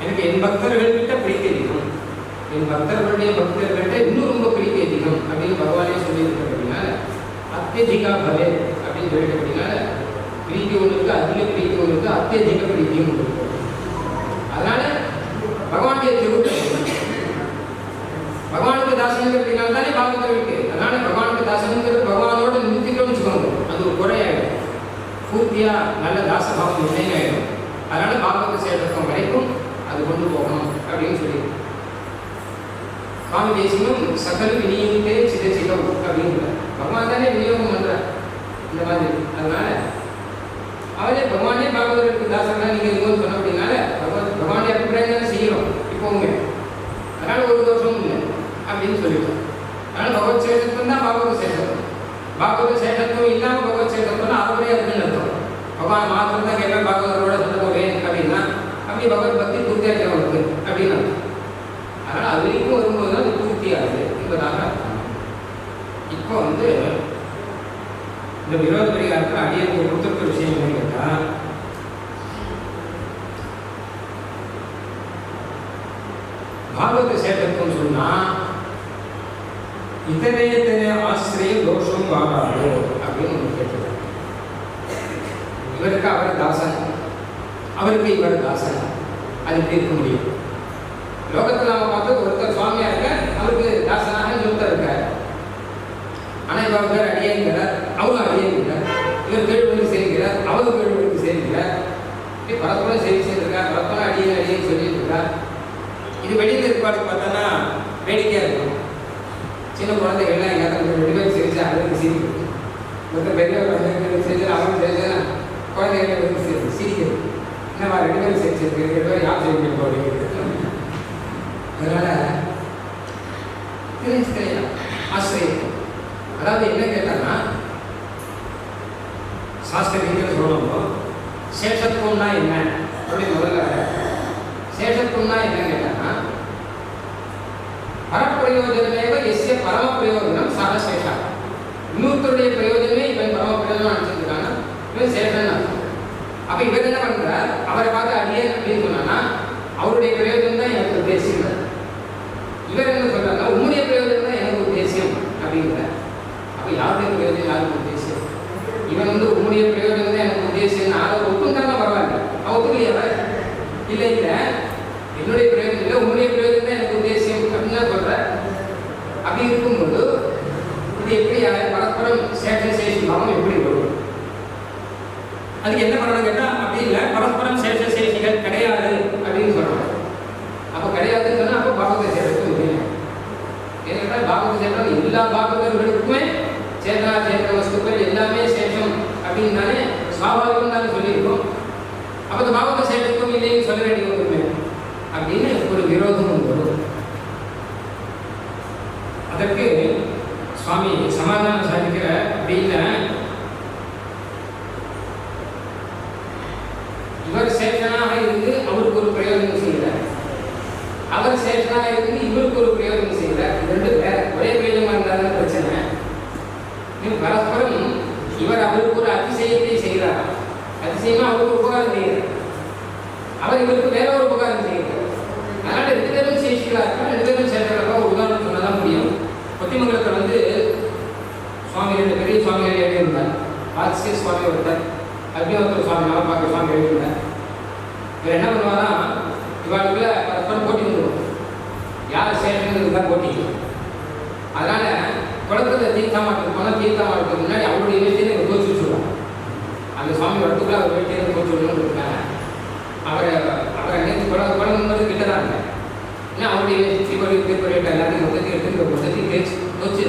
எனக்கு என் பக்தர்கள்கிட்ட பிரீத்தி அதிகம், என் பக்தர்கள்கிட்ட இன்னும் ரொம்ப பிரீத்தி அதிகம் அப்படின்னு பகவானே சொல்லியிருக்க அப்படின்னால அத்தியதிகா பவே அப்படின்னு சொல்லிட்டு அப்படின்னால பிரீத்தி ஒன்று இருக்கு, அதிக பிரீத்தி ஒன்று இருக்கு, அத்தியதிக பிரீத்தியும் ஒன்று இருக்கு. அதனால பகவானுடைய திருவிழா பகவானுக்கு தாசனுங்கிறது அப்படின்னால தானே பாகவதம் இருக்கு. அதனால பகவானுக்கு தாசனுங்கிறது பகவானோட நிறுத்திக்கணும்னு வச்சுக்கோங்க, அது ஒரு குறையாயிடும். பூர்த்தியா நல்ல தாசபாவம் நிலையாயிடும். அதனால பாகவத சேஷத்துவம் வரைக்கும் அது கொண்டு போகணும் அப்படின்னு சொல்லி சுவாமி தேசிகனும் சகல விநியோகத்தே சிதச்சிதம் அப்படிங்கிற பகவான் தானே விநியோகம் பண்ற இந்த மாதிரி. அதனால அவரே பகவானே பாகவதற்கு தாசர்களா நீங்க இதுவும் சொன்ன அப்படின்னால பகவானுடைய அபிப்பிராயம் தானே செய்யறோம் இப்போவுமே. அதனால ஒரு தோஷமும் இல்லை அப்படின்னு சொல்லிட்டோம். அதனால பகவத் சேஷத்துவம் தான் பாகவத சேஷத்துவம். பாகவத சேஷத்துவம் இல்லாமல் பகவத் சேஷத்துவம்னா அவரே அதுன்னு அர்த்தம். பகவான் மாத்திரம் தான் கேட்பேன் பாகவதரோட சொல்ல போவேன் அப்படின்னா அப்படி பகவத் பக்தி பூர்த்தியா இருக்கவனுக்கு அப்படின்னு அர்த்தம். அதனால அது வரைக்கும் வரும்போது தான் அது பூர்த்தியாகுது என்பதாக அர்த்தம். இப்போ இந்த விரோத பரிகாரத்தில் அடியனுக்கு கொடுத்துருக்க விஷயம் என்ன கேட்டால், பாகவத சேஷத்துவம் சொன்னா இதரேதர ஆசிரிய தோஷம் வாராதோ அப்படின்னு கேட்கிறார். இவருக்கு அவர் தாசன், அவருக்கு இவர் தாசன், அது எப்படி இருக்க முடியும்? லோகத்தில் நாம பார்த்து ஒருத்தர் சுவாமியா இருக்க, அவருக்கு தாசனாக இன்னொருத்தர் இருக்கார். ஆனால் இவர் அடியேங்கிறார், அவரும் அடியேங்கிறார். இவர் கேள்விக்கு சேர்க்கிறார், அவரும் கேள்விக்கு சேர்க்கிறார். இப்படி பரஸ்பரம் சரி செய்திருக்கார், பரஸ்பரம் அடியேன்னு சொல்லிட்டு இருக்கார். இது வெளியில் இருப்பாடு பார்த்தோன்னா வேடிக்கையாக இருக்கும். சின்ன குழந்தைகள்லாம் எங்கேயாவது 2 பேர் சிரிச்சா அவருக்கு சிரிக்கும். மொத்தம் பெரியவர் செஞ்சு அவரும் செஞ்சா குழந்தைகள் சிரிக்கிறது. என்னவா 2 பேரும் சிரிச்சிருக்கு, 2 பேரும் யார் செய்ய போடுறது. அதனால் தெரிஞ்சுக்கலாம் ஆசிரியம். அதாவது என்ன கேட்டாங்கன்னா, சாஸ்திர ரீதியில் சொல்லணும் சேஷத்துவம்னா என்ன அப்படின்னு முதல்ல சேஷத்துவம்னா என்ன கேட்டாங்கன்னா, பரப்பிரயோஜனமேவ எஸ்ய பரம பிரயோஜனம் சக சேஷா. இன்னொருத்தருடைய பிரயோஜனமே இவன் பரம பிரயோஜனம் நினைச்சிருக்காங்க, இவன் சேஷன் அர்த்தம். அப்ப இவர் என்ன பண்றார், அவரை பார்த்து அடியே அப்படின்னு சொன்னா அவருடைய பிரயோஜனம் தான் எனக்கு உத்தேசியம். இவர் என்ன சொல்றாங்க, உன்னுடைய பிரயோஜனம் தான் எனக்கு உத்தேசியம் அப்படிங்கிற. அப்ப யாருடைய பிரயோஜனம் யாருக்கு உத்தேசியம்? இவன் உன்னுடைய பிரயோஜனம் தான் எனக்கு உத்தேசியம் அதை ஒப்புந்தாங்க பரவாயில்ல, அவன் ஒத்துக்கலையா? இல்லை இல்லை என்னுடைய பிரயோஜனம் இல்லை, உன்னுடைய பிரயோஜனம் தான் எனக்கு உத்தேசியம் அப்படின்னு தான் சொல்ற. அப்படி இருக்கும்போது இது எப்படி பரஸ்பரம் சேஷ பாவம் எப்படி வரும்? அதுக்கு என்ன பண்ணணும் கேட்டால், அப்படி இல்லை பரஸ்பரம் சேஷிகள் கிடையாது அப்படின்னு சொல்றாங்க. அப்போ கிடையாதுன்னு சொன்னால் அப்போ பாகவத சேஷத்துக்கு முடியும். ஏன்னா பாகவத சேஷம் எல்லா பாகவதர்களுக்குமே சேதனா சேதன வஸ்துக்கள் எல்லாமே சேஷம் அப்படின்னு தானே சுவாபாவிகம் தானே சொல்லியிருக்கோம். அப்போ இந்த பாகவத சேஷத்துவம் இல்லைன்னு சொல்ல வேண்டிய ஒன்றுமே அப்படின்னு ஒரு விரோதம் வரும். அதற்கு சுவாமி சமாதானம் சாதிக்கிற அப்படின்னா, இவர் சேஷனாக இருந்து அவருக்கு ஒரு பிரயோஜனம் செய்கிறார், அவர் சேஷனாக இருந்து இவருக்கு ஒரு பிரயோஜனம் செய்கிறார். ரெண்டு பேர் ஒரே பிரயோஜனமாக இருந்தாலும் பிரச்சனை. பரஸ்பரம் இவர் அவருக்கு ஒரு அதிசயத்தை செய்கிறார், அதிசயமா அவருக்கு உபகாரம் செய்கிறார், அவர் இவருக்கு வேற ஒரு உபகாரம் செய்கிறார். அதனால 2 பேரும் சேஷிகளா இருக்கா, 2 பேரும் சேஷர்களா. ஒரு உதாரணம் சொன்னதான் முடியும். கொத்திமங்கலத்தில் சுவாமி 2 பெரிய சுவாமிகள் எழுதியிருந்தார். ஆதிசிய சுவாமி ஒருத்தர், அக்னிஹோத்திர சுவாமி நவபாக்க சுவாமி எழுதியிருந்தார். இவர் என்ன பண்ணுவாரா, இவாளுக்குள்ள பரஸ்பரம் போட்டி வந்துடும், யார் சேஷங்கிறது தான் போட்டி. அதனால குளத்தில் தீர்த்தமாட்டுக்கு போனால் தீர்த்தமாட்டுக்கு முன்னாடி அவருடைய வேட்டியை இவர் கோச்சு வச்சுருவாங்க. அந்த சுவாமி வரத்துக்குள்ள அவர் வேட்டியை கோச்சு விடணும்னு இருக்காங்க. அவரை நேற்று குளம் கிட்ட தான் இருக்காங்க. ஏன்னா அவருடைய திருப்பறிவிட்ட எல்லாத்தையும் மொத்தத்தையும் தேய்ச்சி வச்சு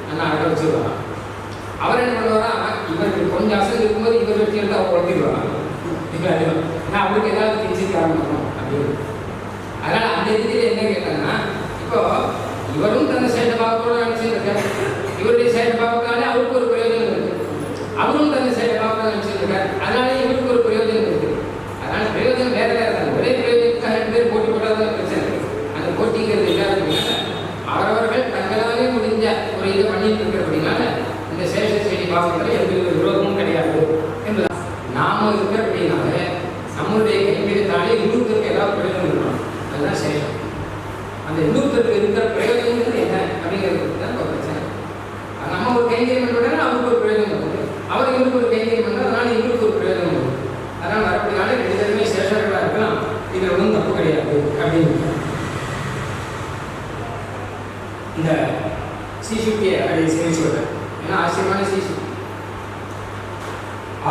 நல்லா அழகாக வச்சுருவாங்க. அவர் என்ன பண்ணுவாரா, இவருக்கு கொஞ்சம் அசல் இருக்கும்போது இவர் வெட்டி எடுத்து அவர் குழப்பிடுவாங்க. ஏன்னா அவருக்கு ஏதாவது கிஞ்சிக்க ஆரம்பிக்கணும் அப்படின்னு. அதனால் அந்த இதில் என்ன கேட்டாங்கன்னா, இப்போ இவரும் தன்னை சேஷபாவத்தோடு நினச்சிருக்காரு, இவருடைய சேஷபாவத்தாலே அவருக்கு ஒரு பிரயோஜனம் இருக்குது, அவரும் தன்னை சேஷபாவத்தை நினச்சிருக்காரு, அதனால இவருக்கு ஒரு பிரயோஜனம் இருக்குது. அதனால பிரயோஜனம் வேற வேற தான். ஒரே பிரயோஜனத்துக்காக 2 பேர் போட்டி போட்டாதான் பிரச்சனை. அந்த போட்டிங்கிறது இல்லாத அவரவர்கள் தங்களாலே முடிஞ்ச ஒரு இதை பண்ணிட்டு இருக்கிறபடினால இந்த சேஷ செய்தி பாவத்தில் எந்த விரோதமும் கிடையாது என்பதுதான். நாம இருக்க அப்படின்னால நம்மளுடைய கைங்கரியத்தாலே இன்னொருத்தருக்கு ஏதாவது பிரயோஜனம் இருக்கணும், அதுதான் சேஷம். அந்த இன்னொருத்தருக்கு இருக்கிற பிரயோஜனங்கிறது என்ன அப்படிங்கிறது தான் இப்போ பிரச்சனை. நம்ம ஒரு கைங்கரியம் பண்ணுறோம்னா அவருக்கு ஒரு பிரயோஜனம் இருக்குது, அவர் இவருக்கு ஒரு கைங்கரியம் பண்ணுறோம், அதனால இவருக்கு ஒரு பிரயோஜனம் இருக்குது. அதனால் வரப்படினால ரெண்டு பேருமே சேஷர்களாக இருக்கலாம், இதில் ஒன்றும் தப்பு கிடையாது அப்படின்னு இந்த சீசுக்கிய அதை செய்தி சொல்கிறேன். ஏன்னா ஆச்சரியமான சீசு.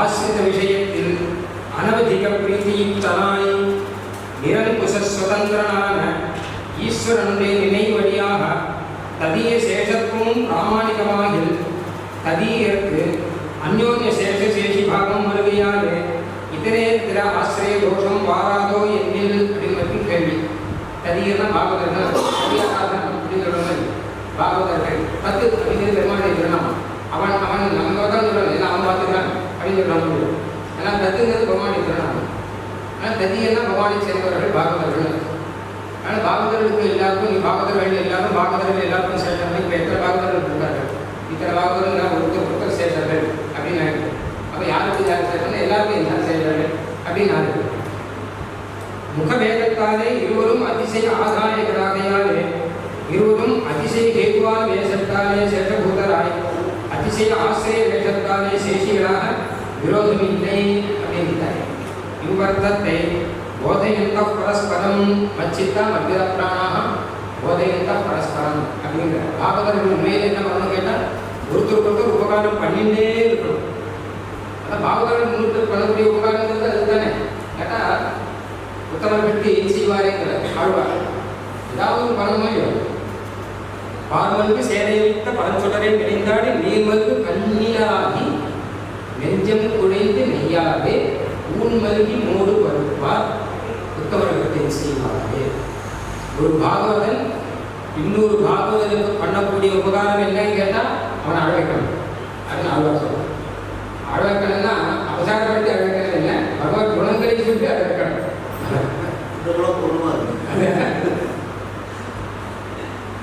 ஆசிரித விஷயத்தில் அனவதிக பிரீதியுக்தனாய் நிரங்குச சுதந்திரனான ஈஸ்வரனுடைய நினைவழியாக ததிய சேஷத்துவம் பிராமணிகமாகில் ததியருக்கு அந்யோன்ய சேஷ சேஷி பாகம் வருகையாலே இதரேத்திர ஆசிரிய தோஷம் வாராதோ என்னில் அப்படின்னு கேள்வி. ததியர்னா பாகவதர்கள், அப்படிங்கிற மாதிரி பாகவதர்கள் 10 அப்படிங்கிறது பெருமாளுடைய திருநாமம். அவன் அவன் நம்ம தான் சொல்கிறான், இல்லை அவன் பார்த்துக்கிறான் அப்படின்னு சொல்கிறான். ஏன்னா தத்துங்கிறது பகவானுடைய திருநாமம். ஆனால் ததியன்னா பகவானை சேர்ந்தவர்கள் பாகவதர்கள். ஆனால் பாகவதர்களுக்கு எல்லாருக்கும் நீ பாகவதர்கள் எல்லாரும் பாகவதர்கள் எல்லாருக்கும் சேர்ந்தார்கள். இப்போ எத்தனை பாகவதர்கள் இருக்கார்கள், இத்தனை பாகவதர்கள் ஒருத்தர் சேர்ந்தார்கள் அப்படின்னு நினைக்கிறேன். அப்போ யாருக்கு யார் சேர்ந்தாலும் எல்லாருக்கும் எல்லாரும் சேர்ந்தார்கள் அப்படின்னு நான் முகபேதத்தாலே இருவரும் அதிசய ஆதாயகராகையாலே இருவரும் அதிசய கேதுவால் வேஷத்தாலே சேஷபூதராய் அதிசய ஆசிரிய வேஷத்தாலே சேஷிகளாக விரோதமில்லை அப்படின்ட்டார். இவ்வர்த்தத்தை போதையந்த பரஸ்பரம் மச்சித்தா மத்திய பிராணாக போதையந்த பரஸ்பரம் அப்படிங்கிற பாகவதர்கள் மேலே என்ன பண்ணணும் கேட்டால் ஒருத்தருக்கு உபகாரம் பண்ணிட்டே இருக்கணும். அதான் பாகவதர்கள் முன்னூற்று பண்ணக்கூடிய உபகாரங்கிறது அதுதானே. கேட்டால் உத்தரவிற்கு செய்வாரேங்கிற ஆழ்வார் ஏதாவது பண்ணணுமோ பார்வனுக்கு சேரையளித்த பரஞ்சொடரை விளைந்தாடி நீர்மல்கு கண்ணீராகி நெஞ்சம் குழைந்து நெய்யாவே ஊன்மல்கி மூடு வருவார் உத்தவர்களுக்கு செய்வாரே. ஒரு பாகவதன் இன்னொரு பாகவதனுக்கு பண்ணக்கூடிய உபகாரம் என்னன்னு கேட்டால் அவனை அழவைக்கணும். அதுன்னு ஆழ்வார் சொல்றான். அழவைக்கணும்னா அவசாரப்படுத்தி அழவைக்கணும் இல்லை, பகவத் குணங்களை சொல்லி அழவைக்கணும்.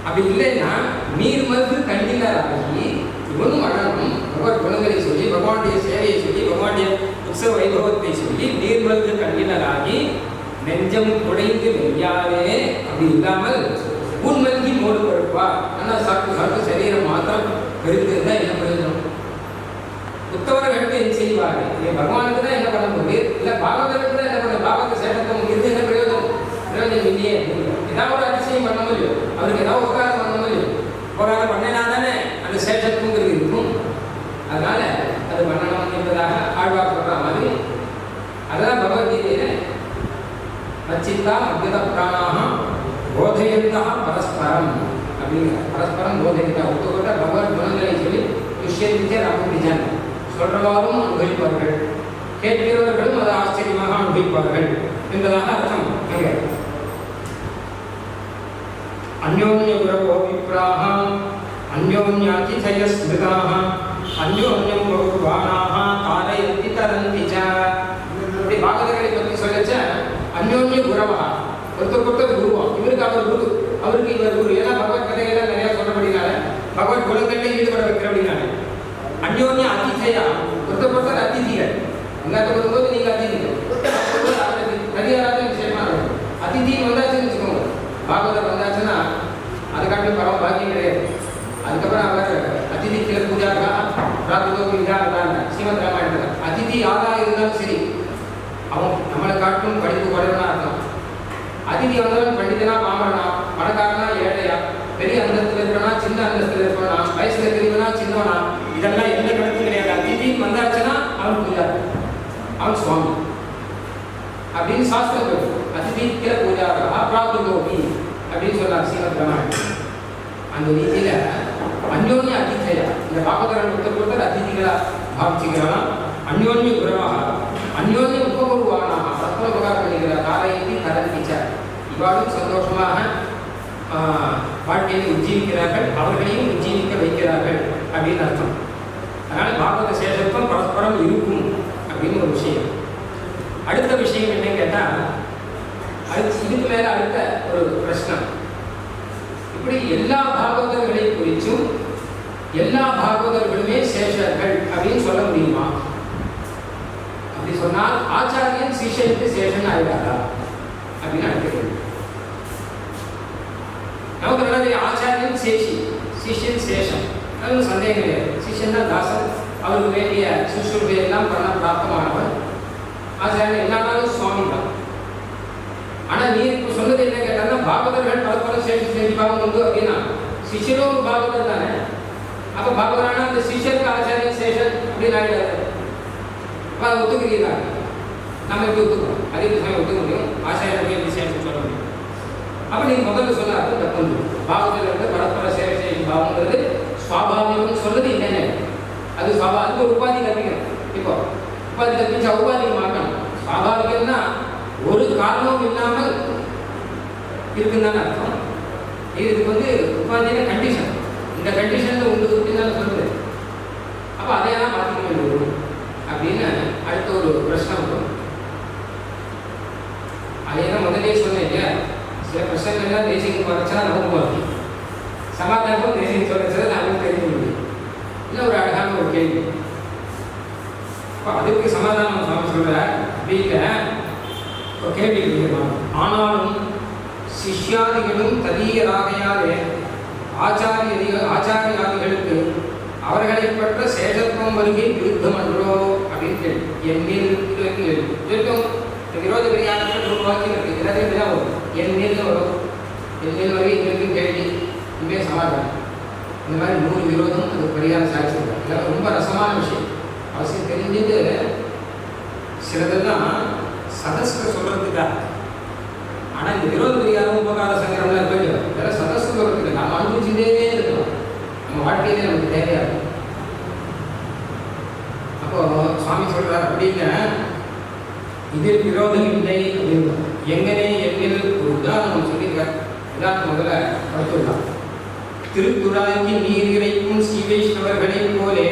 அப்படி இல்லைன்னா நீர் மருந்து கண்ணினராகி இவனும் அழகும் பகவத் குணங்களை சொல்லி பகவானுடைய சேவையை சொல்லி பகவானுடைய உற்சவ வைபவத்தை சொல்லி நீர் மருந்து கண்ணினராகி நெஞ்சம் குடைந்து நெய்யாவே அப்படி இல்லாமல் உண்மல்கி மோடு படுப்பா. ஆனால் சாப்பிட்டு சரீரம் மாத்திரம் பெருந்திருந்தா என்ன பிரயோஜனம்? உத்தவர்களுக்கு என்ன செய்வாரு? பகவானுக்கு தான் என்ன பண்ண முடியும், இல்லை பாகவதற்கு தான் என்ன பண்ண, பாகவத சேஷத்துவம் இது என்ன பிரயோஜனம்? பிரயோஜனம் இல்லையே. ஏதாவது ஒரு அதிசயம் பண்ண முடியும், அவருக்கு ஏதாவது உபகாரம் பண்ண முடியும். உபகாரம் பண்ணினா தானே அந்த சேஷத்துவங்கிறது இருக்கும். அதனால அது பண்ணணும் என்பதாக ஆழ்வார் சொல்ற மாதிரி அதான் பகவத்கீதையில மச்சித்தா மத்தியத பிராணாக போதையந்தா பரஸ்பரம் அப்படிங்கிற பரஸ்பரம் போதையந்தா ஒத்துக்கொண்ட பகவத் குணங்களை சொல்லி துஷ்யந்திச்சே ராமபிஜான் சொல்றவாறும் அனுபவிப்பார்கள், கேட்கிறவர்களும் அதை ஆச்சரியமாக அனுபவிப்பார்கள் என்பதாக அர்த்தம். அந்யோன்ய குரவோ விப்ராஹ அந்யோன்யாதிசய ஸ்மிருதாஹ அந்யோன்யம் பகுவானாஹ தாரயந்தி தரந்தி ச. இப்படி பாகவதர்களை பற்றி சொல்லச்ச அந்யோன்ய குரவா ஒருத்தர் குருவா, இவருக்கு அவர் குரு, அவருக்கு இவர் குரு. ஏன்னா பகவத் கதைகள்லாம் நிறையா சொல்றபடினால பகவத் குணங்களில் ஈடுபட வைக்கிறபடினால அந்யோன்ய அதிசயா ஒருத்தர் அதிதிகள். அங்காத்த வரும்போது நீங்க அதிதிகள் கரியாராத விஷயமா இருக்கும். அதிதி வந்தாச்சுன்னு வச்சுக்கோங்க, பாகவதர் வந்தாச்சுன்னா அதை காட்டி பரவ பாக்கியம் கிடையாது. அதுக்கப்புறம் அவர் அதிதி கிள பூஜாக்கா ராகுதோ இதாக ஸ்ரீமத் ராமாயணத்தில் அதிதி யாராக இருந்தாலும் சரி அவன் நம்மளை காட்டும் படிப்பு குறைவனா இருக்கும். அதிதி வந்தவன் பண்டிதனா பாமரனா, பணக்காரனா ஏழையா, பெரிய அந்தஸ்தில் இருக்கனா சின்ன அந்தஸ்தில் இருக்கனா, வயசுல பெரியவனா சின்னவனா, இதெல்லாம் எந்த கணக்கும் கிடையாது. அதிதி வந்தாச்சுன்னா அவன் பூஜா, அவன் சுவாமி அப்படின்னு சாஸ்திரம். அதிதிக்கிற பூஜாரா பிராகுதோபி அப்படின்னு சொல்றார் ஸ்ரீமத் ராமாயணம். அந்த ரீதியில அந்யோன்ய அதிசயா இந்த பாகவதர்கள் ஒருத்தர் அதிதிகளா பாவிச்சுக்கிறானா, அந்யோன்ய குரவாக அந்யோன்ய உபகுருவானாக பரஸ்பர உபகாரம் பண்ணிக்கிறார். தாரையந்தி தரந்திச்ச இவாளும் சந்தோஷமாக வாழ்க்கையை உஜ்ஜீவிக்கிறார்கள், அவர்களையும் உஜ்ஜீவிக்க வைக்கிறார்கள் அப்படின்னு அர்த்தம். அதனால பாகவத சேஷத்துவம் பரஸ்பரம் இருக்கும் அப்படின்னு ஒரு விஷயம். அடுத்த விஷயம் என்னன்னு கேட்டால் இதுக்கு மேல அடுத்த ஒரு பிரச்சனை. இப்படி எல்லா பாகவதர்களை குறித்தும் எல்லா பாகவதர்களுமே சேஷர்கள் அப்படின்னு சொல்ல முடியுமா? அப்படி சொன்னால் ஆச்சாரியன் சிஷ்யனுக்கு சேஷன் ஆயிடாதா அப்படின்னு அழைக்கிறது. நமக்கு நல்லது ஆச்சாரியன் சேஷி, சிஷ்யன் சேஷன், அது சந்தேகம் கிடையாது. சிஷ்யன் தான் தாசன், அவருக்கு வேண்டிய சுசுறுவை எல்லாம் பண்ண பிராப்தமானவன். ஆச்சாரியன் எல்லா நாளும் சுவாமி தான். ஆனால் நீ இப்போ சொன்னது என்ன கேட்டால் பாகவதர்கள் பல சேஷி பாவம் உண்டு அப்படின்னா சிஷ்யனும் ஒரு பாகவதர் தானே. அப்போ பாகவதரான அந்த சிஷ்யருக்கு ஆச்சாரியன் சேஷன் அப்படின்னு ஆகிடாது. அப்போ அதை ஒத்துக்கிறீங்களா? நம்ம எப்படி ஒத்துக்கிறோம்? அதே விஷயம் ஒத்துக்க முடியும், ஆச்சாரியன் எப்படி சேஷன் சொல்ல முடியும்? அப்போ நீங்கள் முதல்ல சொன்ன அர்த்தம் தப்பு. பாகவதர்கள் பரஸ்பர சேஷி பாவங்கிறது சுவாபாவிகம்னு சொல்றது என்னென்ன? அது அதுக்கு ஒரு உபாதி கற்பிக்கணும். இப்போ உபாதி கற்பிச்சா உபாதியை மாற்றணும். சுவாபாவிகம்னா ஒரு காரணமும் இல்லாமல் இருக்குன்னு அர்த்தம். இதுக்கு உபாதியான கண்டிஷன், இந்த கண்டிஷன்ல உங்களுக்கு அப்படின்னு சொல்லுது. அப்போ அதையெல்லாம் மாற்றிக்க வேண்டியது அப்படின்னு அடுத்த ஒரு பிரச்சனை வரும். அதையெல்லாம் முதலே சொன்னேன் இல்லையா, சில பிரச்சனைகள்லாம் தேசியம் குறைச்சா நமக்கு வரும், சமாதானம் தேசியம் குறைச்சதை நமக்கு தெரிஞ்ச முடியும். இல்லை ஒரு அழகான ஒரு கேள்வி. அப்போ அதுக்கு சமாதானம் சுவாமி சொல்கிறார். அப்படி இல்லை இப்போ கேள்வி கேட்கலாம். ஆனாலும் சிஷ்யாதிகளும் ததீயராகையாலே ஆச்சாரியாதிகளுக்கு அவர்களை பற்ற சேஷத்துவம் வருகை விருத்தம் அன்றோ அப்படின்னு கேள்வி. எண்ணில் இருக்கும் விரோத விரியானத்தில் உருவாக்கி இருக்கு. எல்லாத்தையும் தான் வரும். எண்ணில் வரும், எண்ணில் வருகை இருக்கு கேள்வி. இனிமே சமாதானம். இந்த மாதிரி 100 விரோதம் அது பரிகாரம் சாதிச்சிருக்காங்க. இதெல்லாம் ரொம்ப ரசமான விஷயம். அவசியம் தெரிஞ்சது சிலதெல்லாம் சதஸ்க்கு சொல்றதுக்காக. ஆனால் இந்த விரோத பரிகாரம் உபகார சங்கரம்லாம் இருக்கு, இதெல்லாம் சதஸ்க்கு சொல்றதுக்கு நாம் அனுபவிச்சுட்டே இருக்கலாம். நம்ம வாழ்க்கையிலே நமக்கு தேவையா இருக்கும். அப்போ சுவாமி சொல்றார் அப்படின்னா இதில் விரோதம் இல்லை அப்படின்னு எங்கனே எண்ணில் ஒரு உதாரணம் சொல்லியிருக்கார். உதாரணம் முதல்ல படுத்துள்ளார். திருத்துறாய்க்கு நீர் இறைக்கும் ஸ்ரீவைஷ்ணவர்களைப் போலே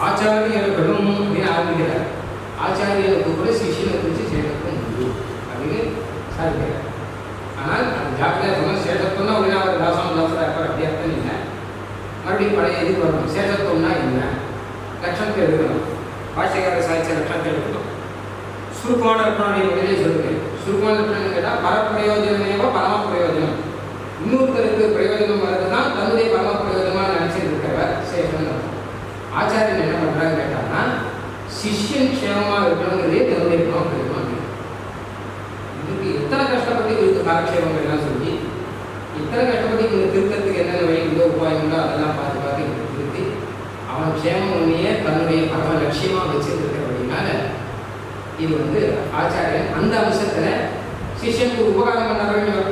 ஆச்சாரியர்களும் அப்படின்னு ஆரம்பிக்கிறார். ஆச்சாரியனுக்கு கூட சிஷியனை குறித்து சேஷத்துவம் உண்டு அப்படின்னு சாதிக்கிறார். ஆனால் அது ஜாக்கிரதையாக சொன்னால் சேஷத்துவம்னா உடனே அவர் தாசம் தாசராக இருப்பார் அப்படி அர்த்தம் இல்லை. மறுபடியும் பழைய இதுக்கு வரணும். சேஷத்துவம்னா என்ன லட்சணத்தை எழுதணும். பாஷைக்காரர் சாதிச்ச லட்சணத்தை எழுதணும். சுருக்கமான லட்சணம் முதலே சொல்லுங்கள். சுருக்கமான லட்சணம் கேட்டால் பரப்பிரயோஜனமேவோ பரம பிரயோஜனம். இன்னொருத்தருக்கு பிரயோஜனம் வருதுன்னா தன்னுடைய பரம பிரயோஜனமாக நினைச்சிட்டு இருக்கிறவர் சேஷன். ஆச்சாரியன் என்ன பண்ணுறாங்க கேட்டாங்கன்னா சிஷ்யன் க்ஷேமமாக இருக்கணுங்கிறதே தன்னுடைய பரம பிரயோஜனம். இதுக்கு எத்தனை கஷ்டப்பட்டு இவருக்கு காலக்ஷேபங்கள் எல்லாம் சொல்லி இத்தனை கஷ்டப்பட்டு இவங்க திருத்தத்துக்கு என்னென்ன வழி உண்டோ உபாயங்களோ அதெல்லாம் பார்த்து பார்த்து இவங்க திருத்தி அவன் க்ஷேமம் உண்மையே தன்னுடைய பரம லட்சியமாக வச்சிருக்கிறபடினால இது ஆச்சாரியன் அந்த அம்சத்தில் சிஷ்யனுக்கு உபகாரம் பண்ண வேண்டும்.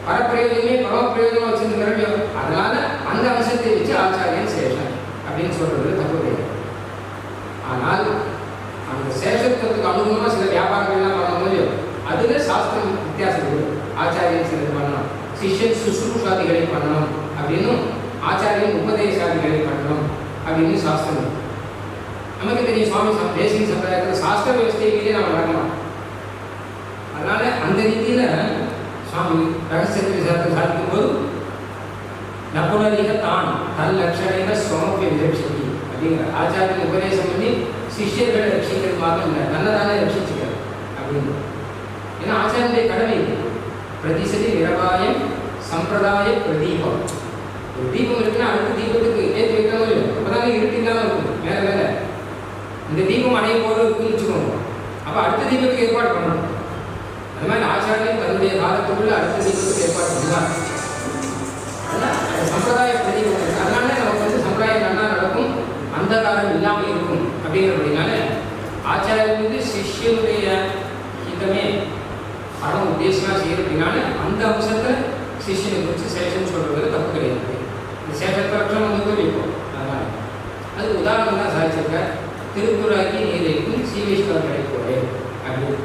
பரப்பிரயோஜனமே பரம பிரயோஜனம் வச்சிருக்க வேண்டும். அதனால அந்த அம்சத்தை வச்சு ஆச்சாரியன் சேஷன் அப்படின்னு சொல்றது தப்பு கிடையாது. ஆனால் அந்த சேஷத்துவத்துக்கு அனுகுணமாக சில வியாபாரங்கள்லாம் பண்ணும்போது அதுல சாஸ்திரம் வித்தியாசம் இருக்குது. ஆச்சாரியன் சிலது பண்ணணும், சிஷ்யன் சுசுரூஷாதிகளை பண்ணணும் அப்படின்னும் ஆச்சாரியன் உபதேசாதிகளை பண்ணணும் அப்படின்னு சாஸ்திரம். நமக்கு தெரியும் சுவாமி தேசிய சம்பிரதாயத்தில் சாஸ்திர வியவஸ்தையிலேயே நம்ம நடக்கலாம். அதனால அந்த ரீதியில் சுவாமி ரகசியத்தை சாதிக்கும் போது நபுணரிக தான் தன் லட்சணையில சுவமப்பை விதட்சதி அப்படிங்கிற ஆச்சாரியன் உபதேசம் பண்ணி சிஷ்யர்களை ரட்சிக்கிறதுமாக இல்லை, தன்னைதானே ரட்சிச்சுக்கிறார் அப்படின்னு. ஏன்னா ஆச்சாரியனுடைய கடமை பிரதிசதி நிரபாயம் சம்பிரதாய பிரதீபம். ஒரு தீபம் இருக்குன்னா அடுத்த தீபத்துக்கு ஏற்றி வைக்கணும் இல்லை, அப்போதானே இருட்டு இல்லாமல் இருக்கும். மேலே மேலே இந்த தீபம் அணைய போது இருக்குன்னு வச்சுக்கோங்க. அப்போ அடுத்த தீபத்துக்கு ஏற்பாடு பண்ணணும். அது மாதிரி ஆச்சாரியன் தன்னுடைய காலத்துக்குள்ள அடுத்த தீபத்துக்கு ஏற்பாடு பண்ணுவார். அதனால் சம்பிரதாய பிரதீபம் இருக்கு. அதனால நமக்கு சம்பிரதாயம் நல்லா நடக்கும், அந்த காலம் இல்லாமல் இருக்கும் அப்படிங்கிறபடினால ஆச்சாரியன் சிஷ்யனுடைய ஹிதமே படம் உத்தேசமாக செய்யறதுனால அந்த அம்சத்தை சிஷ்யனை குறித்து சேஷன் சொல்றது தப்பு கிடையாது. இந்த சேஷத்தை லட்சணம் வைப்போம். அதனால அது உதாரணம் தான் சாதிச்சிருக்க. திருத்துறாய்க்கு நீரைக்கும் சீவைஷ்ணவர்களை போலே அப்படின்னு.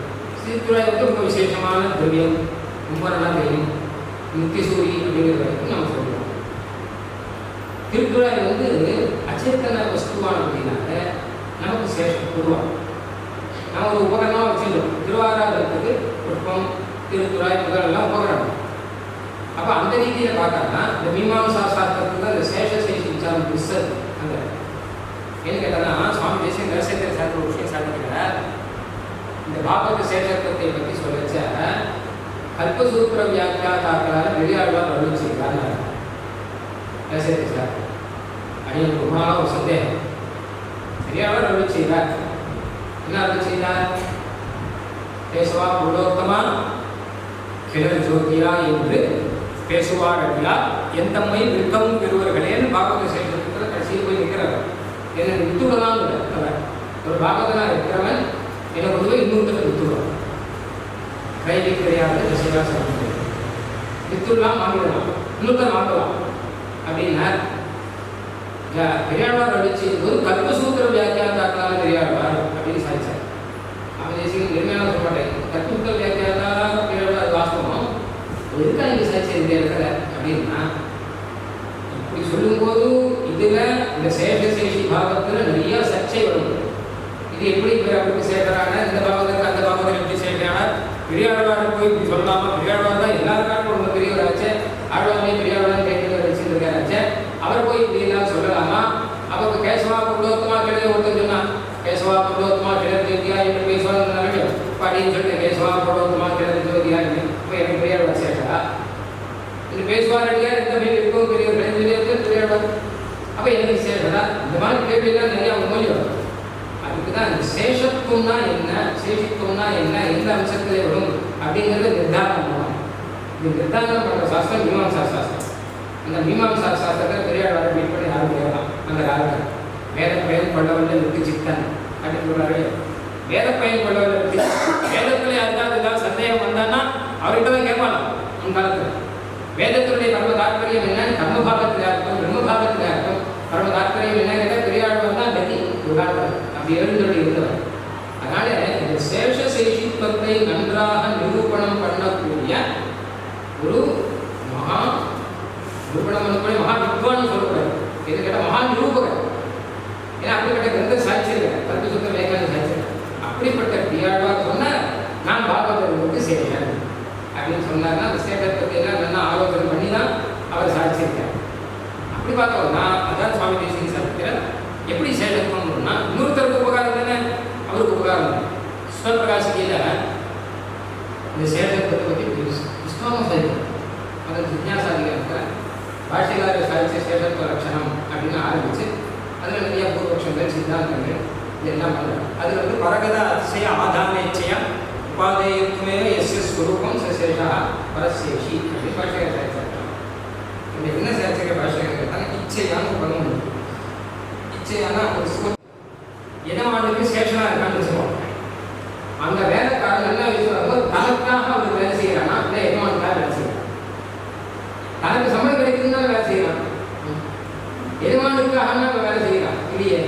திருத்துறாய் ரொம்ப விசேஷமான திரவியம், ரொம்ப நல்லா தெரியும். நித்தியசூரி அப்படிங்கிற வரைக்கும் நம்ம சொல்லுவோம். திருத்துறாய் அச்சேத்தன வஸ்துவான அப்படின்னால நமக்கு சேஷம் பொதுவாக நம்ம ஒரு உபகரணமாக வச்சுருக்கோம். திருவாராதத்துக்கு புஷ்பம் திருத்துறாய் முதலெல்லாம் உபகரணம். அப்போ அந்த ரீதியில் பார்த்தாங்கன்னா இந்த மீமாம்சா சாஸ்திரத்துக்கு தான் இந்த சேஷ சேஷி விசாரம் சார் புஸ்தர் அந்த என்ன கேட்டாங்கன்னா சுவாமி தேசியம் நரசேகர சார் ஒரு விஷயம் சாதிக்கிறார். இந்த பாகவத சேஷத்துவத்தை பற்றி சொல்லச்ச கல்பசூத்திர வியாக்கியாதாக்களால் பெரியாழ்வார் அருள் செய்கிறார் நரசேகர சார். அடியனுக்கு ரொம்ப நாளாக ஒரு சந்தேகம். பெரியாழ்வார் அருள் செய்கிறார். என்ன அருள் செய்தார்? பேசுவா புருடோத்தமா கிழர் ஜோதியா என்று பேசுவார் அடியா என் தம்மை விற்கவும் பெறுவர்களேன்னு பாகவத சேஷத்தில் கடைசியில் போய் நிற்கிறவர். என்னை வித்துடலாம் அவர் ஒரு பாகவதனாக இருக்கிறவன் என்னை பொதுவாக இன்னொருத்தர் வித்துடுவான். கைதி கிடையாது திசையாக சொல்ல வித்துடலாம் வாங்கிடலாம் இன்னொருத்தர் வாங்கலாம் அப்படின்னா பெரியாழ்வார் அடிச்சு ஒரு கல்பசூத்திர வியாக்கியாதாக்களான பெரியாழ்வார் அப்படின்னு சாதிச்சார். அவன் தேசியம் நிர்மையான சொல்ல மாட்டேன். கல்பசூத்திர வியாக்கியாதாக பெரியாழ்வார் வாஸ்தவம் எதுக்கா இங்கே சாதிச்சது இந்த இடத்துல அப்படின்னா இப்படி சொல்லும்போது இதில் இந்த சேஷசேஷி பாகத்தில் நிறைய சர்ச்சை வரும். இது எப்படி அவருக்கு சேர்க்கிறாங்க, இந்த பாகத்துக்கு அந்த பாகத்தில் எப்படி சேர்க்கிறாங்க, பெரியாழ்வார் போய் இப்படி சொல்லலாமா? பெரியாழ்வார் தான் எல்லாருக்காரும் ரொம்ப பெரியவராச்சு, ஆழ்வாரே பெரியாழ்வார் கேட்டு வச்சுருக்காராச்சு, அவர் போய் இப்படி எல்லாம் சொல்லலாமா? அவருக்கு கேசவா புருடோத்தமா கிழக்கு ஒருத்தர் சொன்னா கேசவா புருடோத்தமா கிழக்கு ஜோதியா என்று பேசுவாங்க அப்படின்னு சொல்லிட்டு கேசவா புருடோத்தமா கிழக்கு ஜோதியா இப்போ எனக்கு பெரியாழ்வார் சேர்க்கிறா இது பேசுவார் இல்லையா எந்த பேர் இருக்கும் பெரிய பெரியாழ்வார் அப்போ எனக்கு சேர்க்கிறா இந்த மாதிரி கேள்வியெல்லாம் நிறைய அவங்க மொழி வரும். அதுக்கு தான் இந்த சேஷத்துவம்னா என்ன, சேஷித்துவம்னா என்ன, எந்த அம்சத்திலே வரும் அப்படிங்கிறத நிர்தாரணம் பண்ணுவாங்க. இது நிர்தாரணம் பண்ணுற சாஸ்திரம் மீமாம்சா சாஸ்திரம். அந்த மீமாம்சா சாஸ்திரத்தை பெரியாழ்வாரை மீட் பண்ணி யாரும் கேட்கலாம். அந்த காலத்தில் வேத பயன் கொள்ளவல்ல விட்டு சித்தன் அப்படின்னு சொல்கிறாரு. வேத பயன் கொள்ளவல்ல விட்டு வேதத்தில் யாருக்காவது ஏதாவது சந்தேகம் வந்தான்னா அவர்கிட்ட தான் கேட்பாங்க. அந்த காலத்தில் வேதத்தினுடைய பரம தாற்பயம் என்ன, கர்மபாகத்தில் இருக்கும் பிரம்மபாகத்தில் இருக்கும் பரம தாற்பயம் என்ன கேட்டால் பெரியாழ்வார் தான் கதி ஒரு காலத்தில் அப்படி எழுந்தொழி இருந்தவர். அதனால இந்த சேஷ சேஷித்துவத்தை நன்றாக நிரூபணம் பண்ணக்கூடிய ஒரு மகா நிரூபணம் பண்ணக்கூடிய மகா வித்வான் சொல்லக்கூடாது. எது கேட்டால் மகா நிரூபகர். ஏன்னா அப்படிப்பட்ட கிரந்தம் சாய்ச்சிருக்கேன், கல்பசூத்திர வியாக்கியானம் சாய்ச்சிருக்கேன். அப்படிப்பட்ட பெரியாழ்வார் சொன்ன நான் பாகவதற்கு சேஷன் அப்படின்னு சொன்னார்னா அந்த சேஷத்தை பற்றியெல்லாம் நல்லா ஆலோசனை பண்ணி தான் அவர் சாதிச்சிருக்கார். அப்படி பார்த்தோம்னா அதான் சுவாமி தேசிகன் சாதிக்கிறார். எப்படி சேஷத்துவம்னா இன்னொருத்தருக்கு உபகாரம் தானே, அவருக்கு உபகாரம் தான். சுவப்பிரகாசிக்கையில் இந்த சேஷத்தை பற்றி புஸ்தகமும் சாதிக்கும். அதை ஜிக்ஞாசாதிகாரத்தில் பாஷ்யகார சாதிச்ச சேஷத்துவ லட்சணம் அப்படின்னு ஆரம்பித்து அதில் நிறைய பூர்வபக்ஷங்கள் சித்தாந்தங்கள் இதெல்லாம் பண்ணுறாங்க. அதில் வந்து பரகத அதிசய ஆதானேச்சையா உபாதேயத்துமே எஸ்ய ஸ்வரூபம் சசேஷா பரசேஷி அப்படின்னு பாஷ்யகார சாதிச்சாங்க. இந்த என்ன சாதிச்சிருக்க பாஷ்யகார கேட்டாங்க இச்சையான பதம் உண்டு. இச்சையான ஒரு எஜமானுக்கு சேஷனாக இருக்கான்னு வச்சுக்கோங்க. அந்த வேலைக்காரன் என்ன வச்சுக்கிறாங்க, தனக்காக அவர் வேலை செய்கிறானா இல்லை எஜமானுக்காக வேலை செய்யறான். தனக்கு சம்பளம் கிடைக்குதுன்னு வேலை செய்யறான், எஜமானுக்காக நம்ம வேலை செய்யறான் இல்லையே.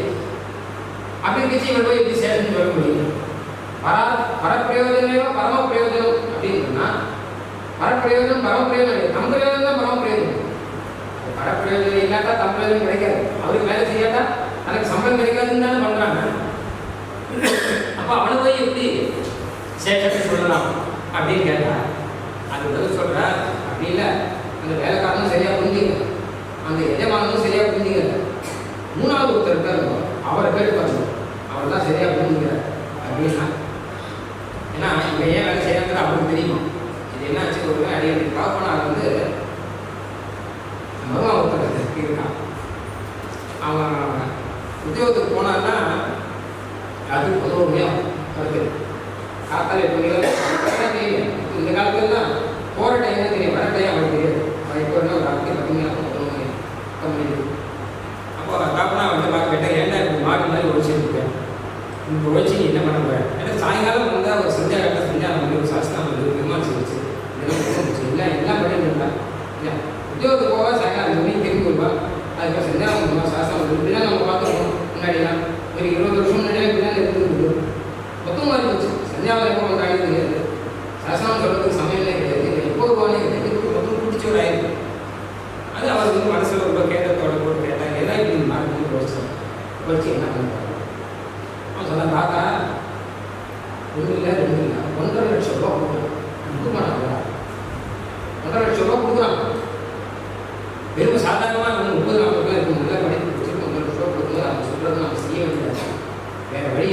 அப்படி இருந்துச்சு இவர் போய் எப்படி சேஷன் சொல்ல முடியும்? பரப்பிரயோஜனமோ பரம பிரயோஜனம் அப்படின்னு சொன்னா பரப்பிரயோஜனம் பரம பிரயோஜனம் தம் பிரயோஜனம் தான் பரம பிரயோஜனம். பரப்பிரயோஜனம் இல்லாட்டா தம் பிரயோஜனம் கிடைக்காது. அவருக்கு வேலை செய்யாட்டா தனக்கு சம்பளம் கிடைக்காதுன்னு தானே பண்றாங்க. அப்போ அவனை போய் எப்படி சேஷத்தை சொல்லலாம் அப்படின்னு கேட்டா அது பதில் சொல்ற அப்படி இல்லை. அந்த வேலைக்காரனும் சரியா புரிஞ்சுங்க, அந்த எஜமானனும் சரியா புரிஞ்சுங்க, மூணாவது ஒருத்தர் இருக்காரு அவரை கேட்டு பாருங்க, அவர் தான் சரியா புரிஞ்சுக்கிறார் அப்படின்னா. ஏன்னா இவங்க ஏன் வேலை செய்யறாங்க அவருக்கு தெரியுமா? இது என்ன ஆச்சு ஒரு அடிக்கடி பார்ப்போம். அது வந்து மருமகன் ஒருத்தர் இருக்கான். அவன் உத்தியோகத்துக்கு போனான்னா அது பொதுவாக கருத்து காத்தால் 8 மணிக்கு தெரியும். இந்த காலத்துலாம் போகிற டைம் தான் தெரியும், வர டைம் அவனுக்கு தெரியாது. அவன் இப்போ ஒரு ராத்திரி 10 மணி ஆகும் 9 மணி. அப்போ காப்பனா வந்து பார்க்க கேட்டேன், ஏன்டா இப்போ மாடு மாதிரி ஒழிச்சிருக்கேன், இப்போ ஒழிச்சு நீ என்ன பண்ண போகிறேன்? ஏன்னா சாயங்காலம் வந்தால் ஒரு சந்தியா கட்ட சந்தியா வந்து ஒரு சாஸ்திரம் வந்து பெருமாள் செய்ச்சு இல்லை எல்லாம் பண்ணிட்டு இருந்தான். இல்லை உத்தியோகத்துக்கு போக சாயங்காலம் 5 மணிக்கு திரும்பி வருவான். அதுக்கு சந்தியானம் பண்ணுவான், சாஸ்திரம் வந்து இப்படிலாம் நம்ம பார்த்துருக்கோம். முன்னாடிலாம் ஒரு 20 வருஷம் முன்னாடியே இப்படிலாம் இருந்துருக்கு. மொத்தம் மாதிரி போச்சு. சந்தியாவில் எப்போ கொண்டாடி தெரியாது, சாஸ்திரம் சொல்கிறதுக்கு சமையலே கிடையாது, இல்லை எப்போ போனே கிடையாது. இப்போ மொத்தம் பிடிச்ச ஒரு ஆயிருக்கு. அது அவர் வந்து மனசில் ரொம்ப கேட்டத்தோட போட்டு கேட்டாங்க, எல்லாம் இப்படி மாட்டு போச்சு என்ன பண்ணுறாங்க? அவன் சொன்ன தாத்தா 1 இல்லை 2 இல்லை 1.5 லட்சம் ரூபா கொடுக்குறான். 1.5 லட்சம் ரூபா கொடுக்குறான். வெறும் சாதாரணமாக 30-40 பேர் இருக்கும். நல்லா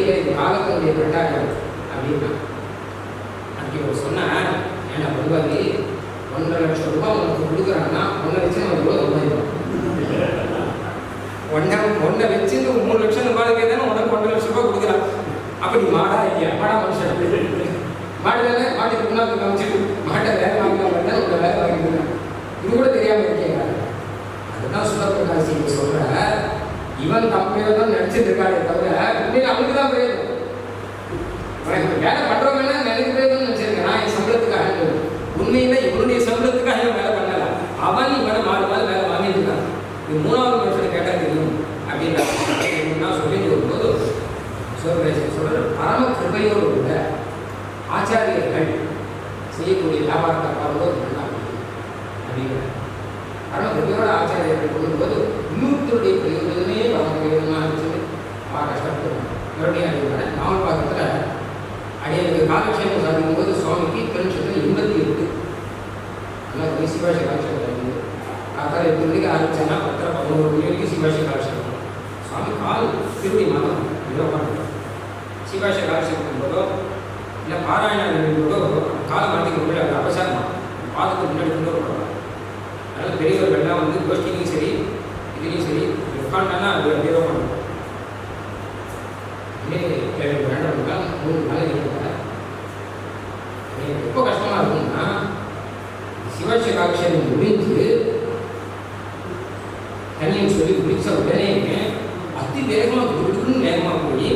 முடியல, இது காலத்தினுடைய கட்டாயம் அப்படின்னா. அன்றைக்கி ஒரு சொன்னேன், ஏன்னா பொதுவாக 1.5 லட்சம் ரூபாய் உனக்கு கொடுக்குறாங்கன்னா 1 வச்சு நம்ம ரூபா சம்பாதிப்போம். 1 வச்சு 3 லட்சம் ரூபாய்க்கு தானே உனக்கு 1.5 லட்சம் ரூபாய் கொடுக்குறான். அப்படி மாடா இல்லையா? மாடா மனுஷன் மாடு தானே, மாட்டுக்கு முன்னாடி காமிச்சிட்டு மாட்டை வேலை வாங்கிக்கலாம் தான் உங்களை வேலை வாங்கிக்கலாம். இது கூட தெரியாமல் இருக்கீங்க. அதுதான் சுதப்பிரகாசி சொல்ற, இவன் தப்பையோ தான் நடிச்சிட்டு இருக்கானே தவிர உண்மையில அவனுக்கு தான் பிரயோஜனம். வேலை பண்றவங்க எனக்கு பிரயோஜனம் நினைச்சிருக்கேன். நான் என் சம்பளத்துக்காக, உண்மையில இவனுடைய சம்பளத்துக்காக இவன் வேலை பண்ணல. அவன் இவனை மாறு வேலை வாங்கிட்டு இருக்கான். இது 3வது மனுஷனை கேட்டா தெரியும் அப்படின்னா சொல்லிட்டு வரும்போது சொல்ற பரம கிருபையோடு உள்ள ஆச்சாரியர்கள் செய்யக்கூடிய வியாபாரத்தை பார்க்கும்போது நல்லா அப்படிங்கிற பரம கிருபையோட ஆச்சாரியர்கள் கொள்ளும்போது இன்னொருத்தருடைய பிரயோஜனமே பரம பிரயோஜனமாக இருந்துச்சு. கஷ்டப்படுவோம் மறுபடியும் அறிவுறேன். நாவல் பாக்கத்தில் அடியனுக்கு காலக்ஷேபம் சாதிக்கும் போது சுவாமிக்கு திருநட்சத்திரம் 88 நல்லா சிவாஷி காலக்ஷேபம் ஆகிடுது. காத்தால் 8 மணிக்கு ஆரம்பிச்சேன்னா 10-11 மணி வரைக்கும் சிவாஷி காலக்ஷேபம். சுவாமி கால் திருடி மாதம் உட்காந்து சிவாஷி காலக்ஷேபம் போதோ இல்லை பாராயணம் போதோ காலை மாற்றிக்க முடியல. அது அவசரமாக பாதத்துக்கு முன்னாடி கொண்டு வரப்படுறாங்க. அதனால் பெரியவர்கள்லாம் வந்து கோஷ்டிலையும் சரி இதுலேயும் சரி உட்காண்டானா அது அப்படியே பண்ணுறோம். வேண்டாம்னா 3 நாள் இருக்கிற எனக்கு எப்போ கஷ்டமாக இருக்கும்னா சிவாஷி காலக்ஷேபம் முடிஞ்சு தண்ணியும் சொல்லி முடிச்ச உடனே அத்தி வேகமாக கொடுக்குன்னு வேகமாக போய்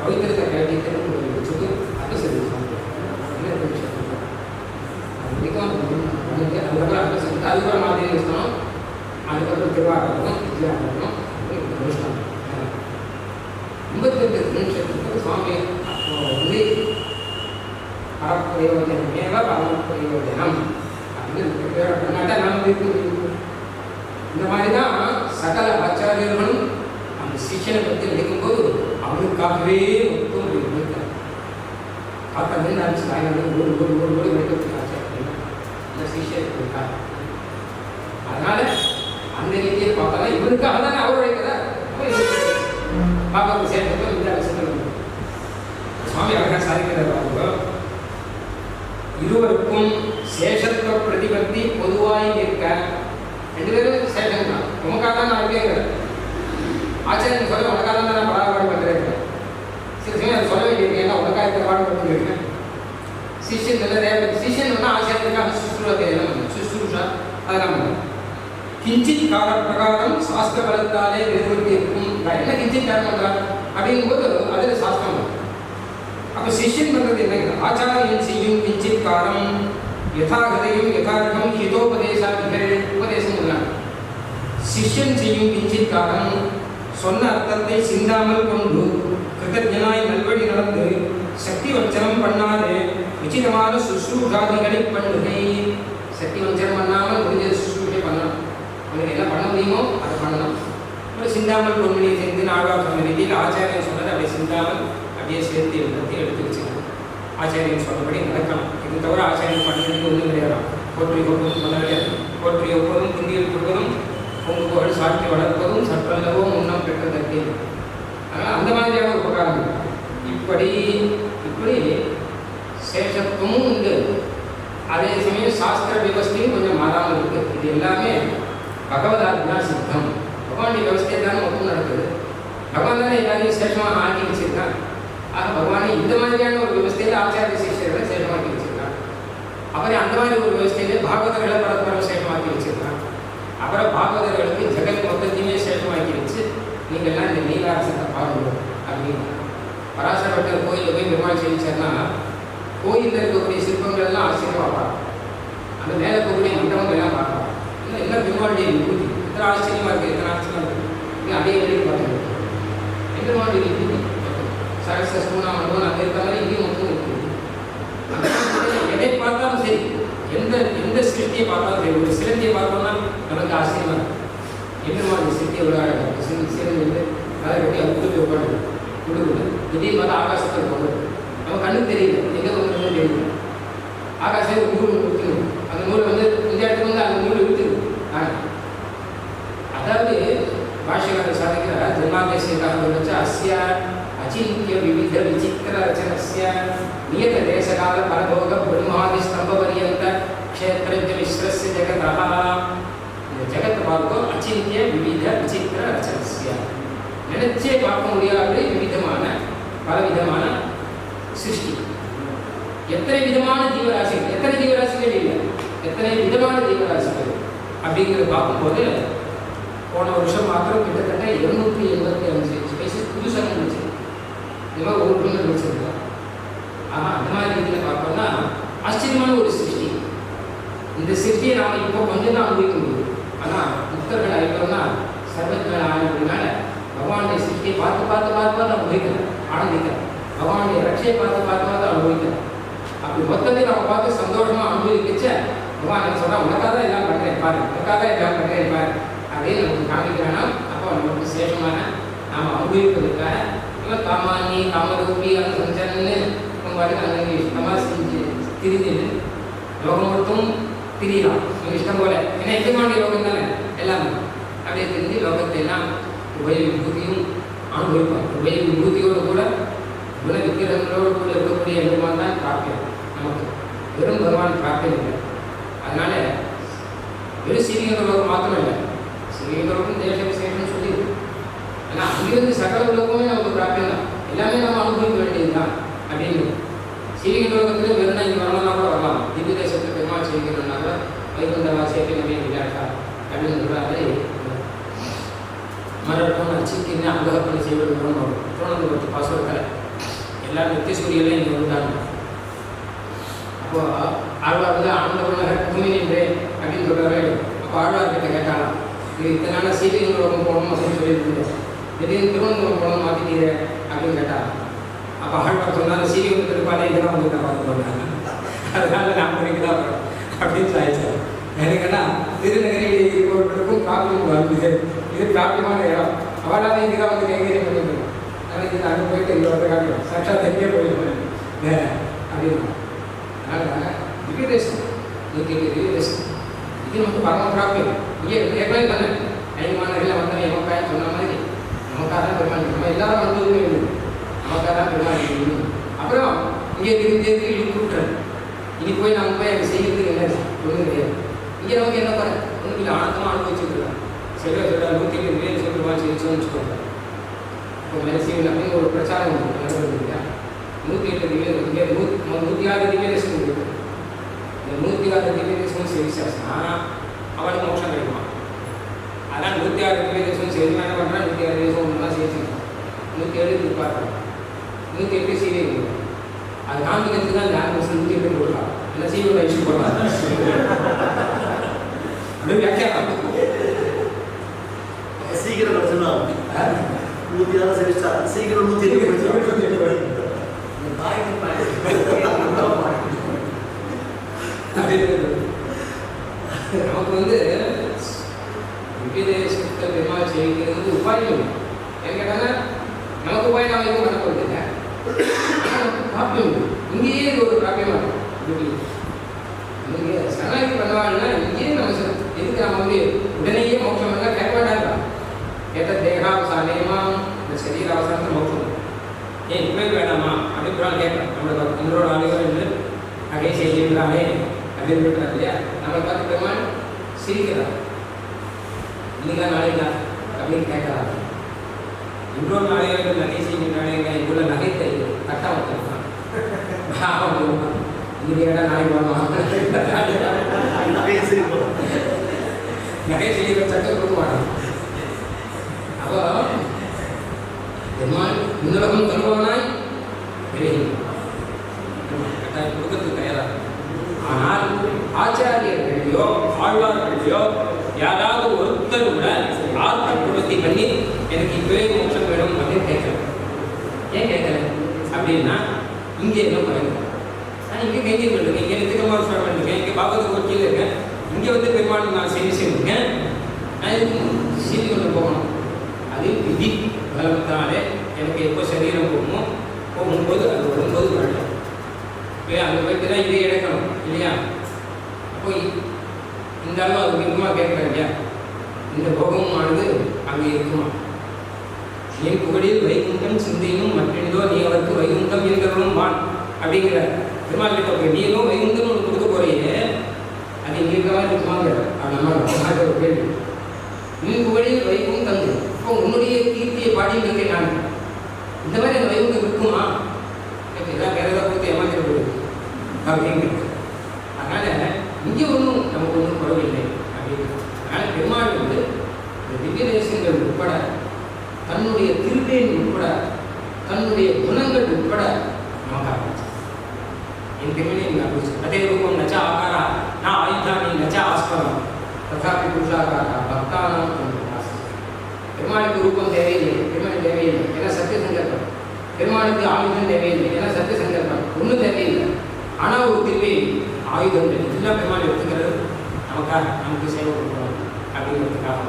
பவித்திரத்தை கட்டி திரும்ப வச்சுட்டு அது சரி அதுக்கப்புறம் அப்போ செஞ்சு அதுக்கப்புறம் மாதிரி இஷ்டம். அதுக்கப்புறம் திருவாரூரம் விஜயாபுரம் இஷ்டம் 58 நிமிஷத்துக்கு சுவாமி அப்போ வந்து பரப்பிரயோஜனமேவ பரமப்பிரயோஜனம் அப்படின்னு நாம் இந்த மாதிரி தான் சகல ஆச்சாரியர்களும் அந்த சிஷ்யனை பற்றி நினைக்கும்போது அவனுக்காகவே மொத்தம் இருக்கார். காத்த மீன் அரிசி காய்கறி ஒரு நினைக்கிறதுக்கு ஆச்சாரியர்கள் அந்த சிஷ்யர் இருக்கார். அதனால அந்த ரீதியை பார்த்தாலும் இவனுக்காக தானே அவர் உழைக்கிறார். பாப்பாவுக்கு சேர்ந்து இந்த விஷயத்தில் சுவாமி அழகாக சாதிக்கிறார். இருவருக்கும் சேஷத்துவ பிரதிபத்தி பொதுவாய் நிற்க 2 பேரும் சேஷன் தான். உமக்காக தான் நான் கேட்கிறேன். ஆச்சாரியன் சொல்ல உனக்காக தான் நான் பாடுபாடு பண்ணுறேன். சில சமயம் அதை சொல்ல வேண்டியிருக்கேன். ஏன்னா உனக்காக இருக்க பாடுபாடு பண்ணிருக்கேன். சிஷ்யன் நல்ல சிஷ்யன் வந்து ஆச்சாரியனுக்காக சுஷ்ரூஷா அதெல்லாம் கிஞ்சித் கால பிரகாரம் சாஸ்திர பலத்தாலே நிறுவனத்தை இருக்கும். என்ன கிஞ்சித் காரணம் பண்ணுறான் அப்படிங்கும்போது அதில் சாஸ்திரம். அப்போ சிஷ்யன் பண்ணுறது என்ன? ஆச்சாரியன் செய்யும் கிஞ்சித் காரம் யதாகதையும் யதார்த்தம் ஹிதோபதேசாதிகள் உபதேசம் உள்ளாங்க. சிஷ்யன் செய்யும் கிஞ்சித் காரம் சொன்ன அர்த்தத்தை சிந்தாமல் கொண்டு கிருத்தஜனாய் நல்வழி நடந்து சக்தி வஞ்சனம் பண்ணாது உச்சிதமான சுஷ்ரூஷாதிகளை பண்ணுகை. சக்தி வஞ்சனம் பண்ணாமல் முடிஞ்ச சுஷ்ரூஷை பண்ணணும். உங்களுக்கு என்ன பண்ண முடியுமோ அதை பண்ணணும். ஒரு சிந்தாமல் பொன்மணியை சேர்ந்து நாடாக சொன்ன ரீதியில் ஆச்சாரியன் சொன்னதை அப்படியே சிந்தாமல் அப்படியே சேர்த்து எடுத்து வச்சுக்கணும். ஆச்சாரியன் சொன்னபடி நடக்கணும். இது தவிர ஆச்சாரியன் பண்ணுறதுக்கு ஒன்றும் கிடையாது. போற்றி கொடுப்பதும் சொல்ல கிடையாது. போற்றி ஒவ்வொருவரும் குந்தியில் கொடுப்பதும் பொங்கு புகழ் சாட்சி வளர்ப்பதும் சற்றல்லவோ முன்னம் பெற்றதற்கு. அதனால் அந்த மாதிரியான உபகாரம். இப்படி சேஷத்துவமும் உண்டு. அதே சமயம் சாஸ்திர விவஸ்தையும் கொஞ்சம் மாறாமல் இருக்குது. இது எல்லாமே பகவதாத்மா சித்தம். பகவானுடைய விவஸ்தை தானே மொத்தம் நடக்குது. பகவான் தானே எல்லாரையும் சேஷமாக ஆக்கி வச்சிருக்கான். ஆக பகவானை இந்த மாதிரியான ஒரு விவஸ்தையில் ஆச்சாரிய சிஷ்யர்களை சேஷமாக்கி வச்சிருக்கான். அவரை அந்த மாதிரி ஒரு விவஸ்தையிலே பாகவதர்களை பரஸ்பரம் சேஷமாக்கி வச்சிருக்கான். அப்புறம் பாகவதர்களுக்கு ஜெகத் மொத்தத்தையுமே சேஷமாக்கி வச்சு நீங்கள்லாம் இந்த நீலாரசத்தை பாருங்கள் அப்படின்னு பராசரப்பட்டர் கோயிலில் போய் பெருமாள் செய்திச்சார்னா கோயிலில் இருக்கக்கூடிய சிற்பங்கள் எல்லாம் ஆச்சரியமாக பார்க்கலாம். அந்த மேலே இருக்கக்கூடிய மண்டபங்கள் எல்லாம் பார்க்கலாம். இல்லை எல்லாம் பெருமாளுடைய விபூதி. எத்தனை ஆச்சரியமாக இருக்குது, எத்தனை ஆச்சரியமாக இருக்குது. நீங்கள் அதே வழியில் பார்த்துருக்கோம். பெருமாளுடைய விபூதி சரஸ்வ சூனா மண்டபம் அங்கே இருக்க மாதிரி இங்கேயும் மொத்தம் இருக்குது. எதை பார்த்தாலும் சரி, எந்த சிருஷ்டியை பார்த்தாலும் சரி, ஒரு சிலந்தியை பார்த்தோம்னா நமக்கு ஆச்சரியமாக இருக்கும். எம்பெருமாளுடைய சிருஷ்டியை ஒரு அழகாக சிறந்து அதை கட்டி அது கொடுத்து உட்காந்து கொடுக்குது. திடீர்னு பார்த்தா ஆகாசத்தில் போகுது. நம்ம கண்ணுக்கு தெரியல, எங்கே வந்து தெரியல. ஆகாசம் ஒரு நூல் கொடுத்துருது. அந்த நூலை வந்து இந்த இடத்துக்கு வந்து அந்த நூல் இழுத்துருது. அதாவது பாஷ்யக்காரர் சாதிக்கிற ஜென்மாதேசியக்காரர் வச்சா அஸ்யா अचिन्त्य विविध विचित्र रचनस्य नियत देशकाल परभोग ब्रह्मादि स्तंभ पर्यंत क्षेत्रज्ञ मिश्रस्य जगतः இந்த ஜகத் பார்க்கும் அச்சிந்திய விவித விசித்திர ரச்சனஸ்ய நினைச்சே பார்க்க முடியாத விவிதமான பலவிதமான சிருஷ்டி. எத்தனை விதமான ஜீவராசிகள், எத்தனை ஜீவராசிகள் இல்லை, எத்தனை விதமான ஜீவராசிகள் அப்படிங்கிறத பார்க்கும்போது போன வருஷம் மாத்திரம் கிட்டத்தட்ட 285 ஸ்பீசிஸ் புதுசாக இருந்துச்சு. இந்த மாதிரி ஒரு பொண்ணு வச்சிருக்கோம். ஆனால் அந்த மாதிரி இதில் பார்த்தோம்னா ஆச்சரியமான ஒரு சிருஷ்டி. இந்த சிருஷ்டியை நாம் இப்போ கொஞ்சம் தான் அனுபவிக்க முடியும். ஆனால் புத்தர்கள் ஆகிட்டோம்னா சர்வஜ்ஞான ஆனதுனால பகவானுடைய சிருஷ்டியை பார்த்து பார்த்து பார்த்து பார்த்து அனுபவிக்கிறேன், ஆனந்திக்கிறேன். பகவானுடைய ரட்சியை பார்த்து பார்த்து பார்த்து அனுபவிக்கிறேன். அப்படி மொத்தத்தை நம்ம பார்த்து சந்தோஷமாக அனுபவிக்கிச்ச பகவான் என்ன சொல்கிறான், உனக்காக தான் எல்லாம் பண்ணுறேன் பாரு, உனக்காக தான் எல்லாம் பண்ணுறேன் பாரு அப்படின்னு நமக்கு காமிக்கிறானா. அப்போ நமக்கு விசேஷமான நாம் அனுபவிப்பதற்காக இல்லை காமானி காமரூபி அந்த சஞ்சன்னு நம்ம பாட்டுக்கு அங்கே இஷ்டமாக செஞ்சு திரிஞ்சு லோகம் மட்டும் திரியலாம் நம்ம இஷ்டம் போல. ஏன்னா இஷ்டமான லோகம் தானே எல்லாமே. அப்படியே தெரிஞ்சு லோகத்தை எல்லாம் உபய விபூதியும் அனுபவிப்போம். உபய விபூதியோடு கூட குண விக்கிரகங்களோடு கூட இருக்கக்கூடிய பெருமான் தான் பிராப்தியம். நமக்கு வெறும் பகவான் பிராப்தியம் இல்லை. அதனால வெறும் சீரியங்க லோகம் மாத்திரம் இல்லை, சீரியங்க லோகம் தேச விசேஷம்னு சொல்லி. ஆனால் அங்கிருந்து சகல உலகமே நமக்கு பிராப்தியம் தான், எல்லாமே நம்ம அனுபவிக்க வேண்டியது தான் அப்படின்னு. சீரியங்க லோகத்தில் வெறும் இங்கே வரணும்னா கூட வரலாம். திவ்ய தேசத்தில் பெருமாள் செய்யணும்னா கூட வைகுண்ட வாசியத்தை நம்பி விளையாட்டா அப்படின்னு சொல்கிறாரு. மரட்டும் அச்சிக்கின்னு அங்கப்பணி செய்வது தோணது பற்றி பாசுரத்தில் எல்லாரும் நித்திய சூரியெல்லாம் இங்கே வந்துட்டாங்க. அப்போது ஆழ்வார் வந்து ஆனந்தபுரம் பூமி நின்றே அப்படின்னு சொல்கிறாரு. அப்போ ஆழ்வார்கிட்ட கேட்டாலும் இது இத்தனை நாள் சீரியங்களும் போகணும் அப்படின்னு சொல்லியிருந்தது, திடீர்னு திருவனந்தபுரம் போகணும் மாற்றிட்டீங்க அப்படின்னு கேட்டாங்க. அப்போ ஆழ்வார் சொன்னாலும் சீரியங்களுக்கு இருப்பாலே இதெல்லாம் வந்து நான் பார்த்து போனாங்க, அதனால நான் பண்ணிக்கு தான் வரோம் அப்படின்னு சாய்ச்சார். எனக்குன்னா திருநகரில் இருப்பவர்களுக்கும் பிராப்தியம் வருது, இது பிராப்தியமான இடம். அவளால் இதுதான் வந்து கைகரியம் பண்ணிட்டு எனக்கு அங்கே போயிட்டு இங்கே வந்து காட்டுவோம் சாட்சாத் எங்கேயே போயிருப்பேன் அப்படின்னு. அதனால் திவ்ய தேசம் திவ்ய தேசம் இது நமக்கு பரம பிராப்தியம். இங்கே ஏற்கனவே தானே ஐமானர்கள் வந்தால் எமக்காய் சொன்ன மாதிரி நமக்காக தான் பெருமாள், நம்ம எல்லாரும் வந்ததுமே இல்லை, நமக்காக தான் பெருமாள். அப்புறம் இங்கே திரும்பி இழுத்து விட்டுறேன். இனி போய் நம்ம போய் அங்கே செய்யறதுக்கு என்ன ஒன்றும் கிடையாது. இங்கே நமக்கு என்ன பாரு ஒன்றும் இல்லை, ஆனந்தமாக அனுபவிச்சுருக்கேன். சரியா சொல்ல 108 பேர் சொல்லுவான் செய்யணும்னு வச்சுக்கோங்க. இப்போ மெலசிவன் அப்படின்னு ஒரு பிரச்சாரம் நடந்துருக்கா. 108 திவ்ய இங்கே 106 திவ்ய தேசம் இருக்குது. இந்த 106 திவ்ய தேசமும் சேவிச்சாச்சுன்னா அவனுக்கு மோட்சம் கிடைக்குமா? அதான் 106 திவ்ய தேசம் செய்யணும் என்ன பண்ணுறான், 106 தேசம் ஒன்றுலாம் சேர்த்துக்கணும். 107 திருப்பார்க்கலாம், 108 சீவை கொடுக்கும். அது காமிக்கிறதுக்கு தான் ஞான வருஷம் 108 கொடுக்கலாம். இல்லை சீவோட இஷ்யூ பண்ணலாம் அப்படி வியாக்கியானம் சீக்கிரம் படிச்சிடலாம். 106 செமிஸ்டா சீக்கிரம் 108 படிச்சிடலாம். நமக்கு வந்து விபதேசத்தை பெருமாள் செய்கிறது வந்து உபாயம். ஏன்னு கேட்டாங்கன்னா நமக்கு உபாயம் நாம் எதுவும் பண்ண போகிறதில்லை, நமக்கு பிராப்தியம் இங்கேயே இது ஒரு பிராப்தியமாக இருக்கும். இங்கே சரணாகி பண்ணுவாங்கன்னா இங்கேயே நம்ம எதுக்கு நம்ம வந்து உடனேயே மோட்சம் எல்லாம் கேட்க வேண்டாம். கேட்ட தேகாவசானேமா இந்த சரீர அவசானத்தில் மோட்சம் ஏன் இப்பவே வேணாமா அப்படின்னு கேட்கலாம். நம்மளோட நம்மளோட ஆளுகள் என்று நகை செய்கிறானே அப்படின்னு இருக்கிறார் இல்லையா. நம்மளை பார்த்து பெருமாள் சிரிக்கிறார், இன்னைக்கா நாளைக்கா அப்படின்னு கேட்கறாரு. இன்னொரு நாளைகள் நகை செய்கின்றானே இவ்வளோ நகைத்தை கட்டாம வச்சிருக்கான். இன்னைக்கு கேட்டால் நாளைக்கு வரணும் நகை செய்கிற சட்டம் கொடுக்க மாட்டான். அப்போ பெருமாள் இன்னுலகம் தருவானாய் கட்டாயம் கொடுக்கறதுக்கு தயாராக. ஆனால் ஆச்சாரியர்களையோ ஆழ்வார்களையோ யாராவது ஒருத்தர் கூட ஆத்ம பிரவೃತ್ತಿ பண்ணி எனக்கு இப்பவே மோட்சம் வேணும் அப்படின்னு கேட்கல. ஏன் கேட்கல அப்படின்னா இங்கே என்ன பண்ணுங்க, நான் இங்கே கைங்கி பண்ணிருக்கேன், இங்கே நித்திகமாக சொல்ல பண்ணிருக்கேன், இங்கே பாகவத கோச்சியில் இருக்கேன், இங்கே வந்து பெருமாள் நான் செய்தி செய்திருக்கேன், நான் இதுக்கு செய்தி கொண்டு போகணும். அது விதி பலவத்தாலே எனக்கு எப்போ சரீரம் போகும்போது அது வரும்போது வரணும். இல்லையா அங்கே போயிட்டு தான் இதே எடுக்கணும் இல்லையா. அப்போ இந்த அளவு அது இருக்குமா கேட்குறேன் இல்லையா. இந்த போகமானது அங்கே இருக்குமா, என் புகழில் வைகுண்டம் சிந்தையும் மற்றெந்தோ நீ அவருக்கு வைகுண்டம் என்கிறவனும் வான் அப்படிங்கிற பெருமாள் கிட்ட போய் நீங்களும் வைகுண்டம் ஒன்று கொடுக்க போறீங்க, அது இங்கே இருக்கிற மாதிரி இருக்குமாங்க அப்படின்னு ஒரு கேள்வி. நீ புகழில் வைகுண்டம், இப்போ உன்னுடைய கீர்த்தியை பாடிட்டு இருக்கேன் நான், இந்த மாதிரி அந்த வைகுண்டம் இருக்குமா? எல்லாம் வேற ஏதாவது கொடுத்து ஏமாத்திட்டு போகுது அப்படிங்கிறது. அதனால இங்கே ஒன்றும் நமக்கு ஒன்றும் குறவில்லை அப்படிங்கிறது. அதனால பெருமாள் இந்த திவ்ய தேசங்கள் உட்பட, தன்னுடைய திருவேன் உட்பட, தன்னுடைய குணங்கள் உட்பட நமக்கு ஆரம்பிச்சு என் திருமணி நீங்கள் ஆரம்பிச்சு. அதே ரூபம் நச்ச ஆகாரா நான் ஆயுதானி நச்ச ஆஸ்பரம் ததாபி புருஷாகாரா பக்தானம். பெருமாளுக்கு ரூபம் தேவையில்லை, பெருமாள் தேவையில்லை, ஏன்னா சத்திய சங்கல்பம். பெருமாளுக்கு ஆயுதம் தேவையில்லை, ஏன்னா சத்திய சங்கல்பம். ஒன்றும் தேவையில்லை. ஆனால் ஒரு திருவே ஆயுதங்கள் எல்லாம் பெருமாள் எடுத்துக்கிறது நமக்காக, நமக்கு சேவை கொடுக்கணும் அப்படிங்கிறதுக்காக.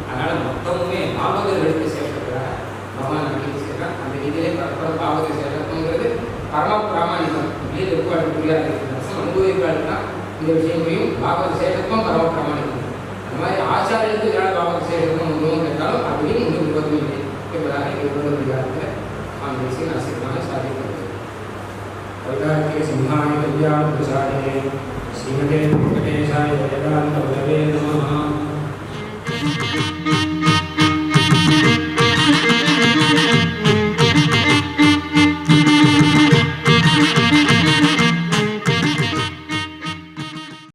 அதனால் மொத்தமுமே பாவகர்களுக்கு சேர்க்கிறார் பகவான் அன்னைக்கு சேர்க்கிறார். அந்த ரீதியிலே பரஸ்பரம் பாவக சேர்க்கணுங்கிறது பரம பிராமணிகம். வெளியில் இருப்பாடு புரியாது ரசம் அனுபவிப்பாடுதான் இந்த விஷயங்களையும் பாவக சேர்க்கத்தும் பரம பிராமணிகம். அந்த மாதிரி ஆச்சாரியத்துக்கு யாராவது பாவக சேர்க்கணும் ஒன்றும் கேட்டாலும் அப்படியும் ஒன்றும் விரோதம் இல்லை என்பதாக விரோதம் அதிகாரத்தில் நாம் தேசிய ஆசிரியமாக சாதிக்கிறது. கவிதாக்கிய சிம்ஹாய கல்யாண பிரசாரே ஸ்ரீமதே வெங்கடேசாய வேதாந்த உதவே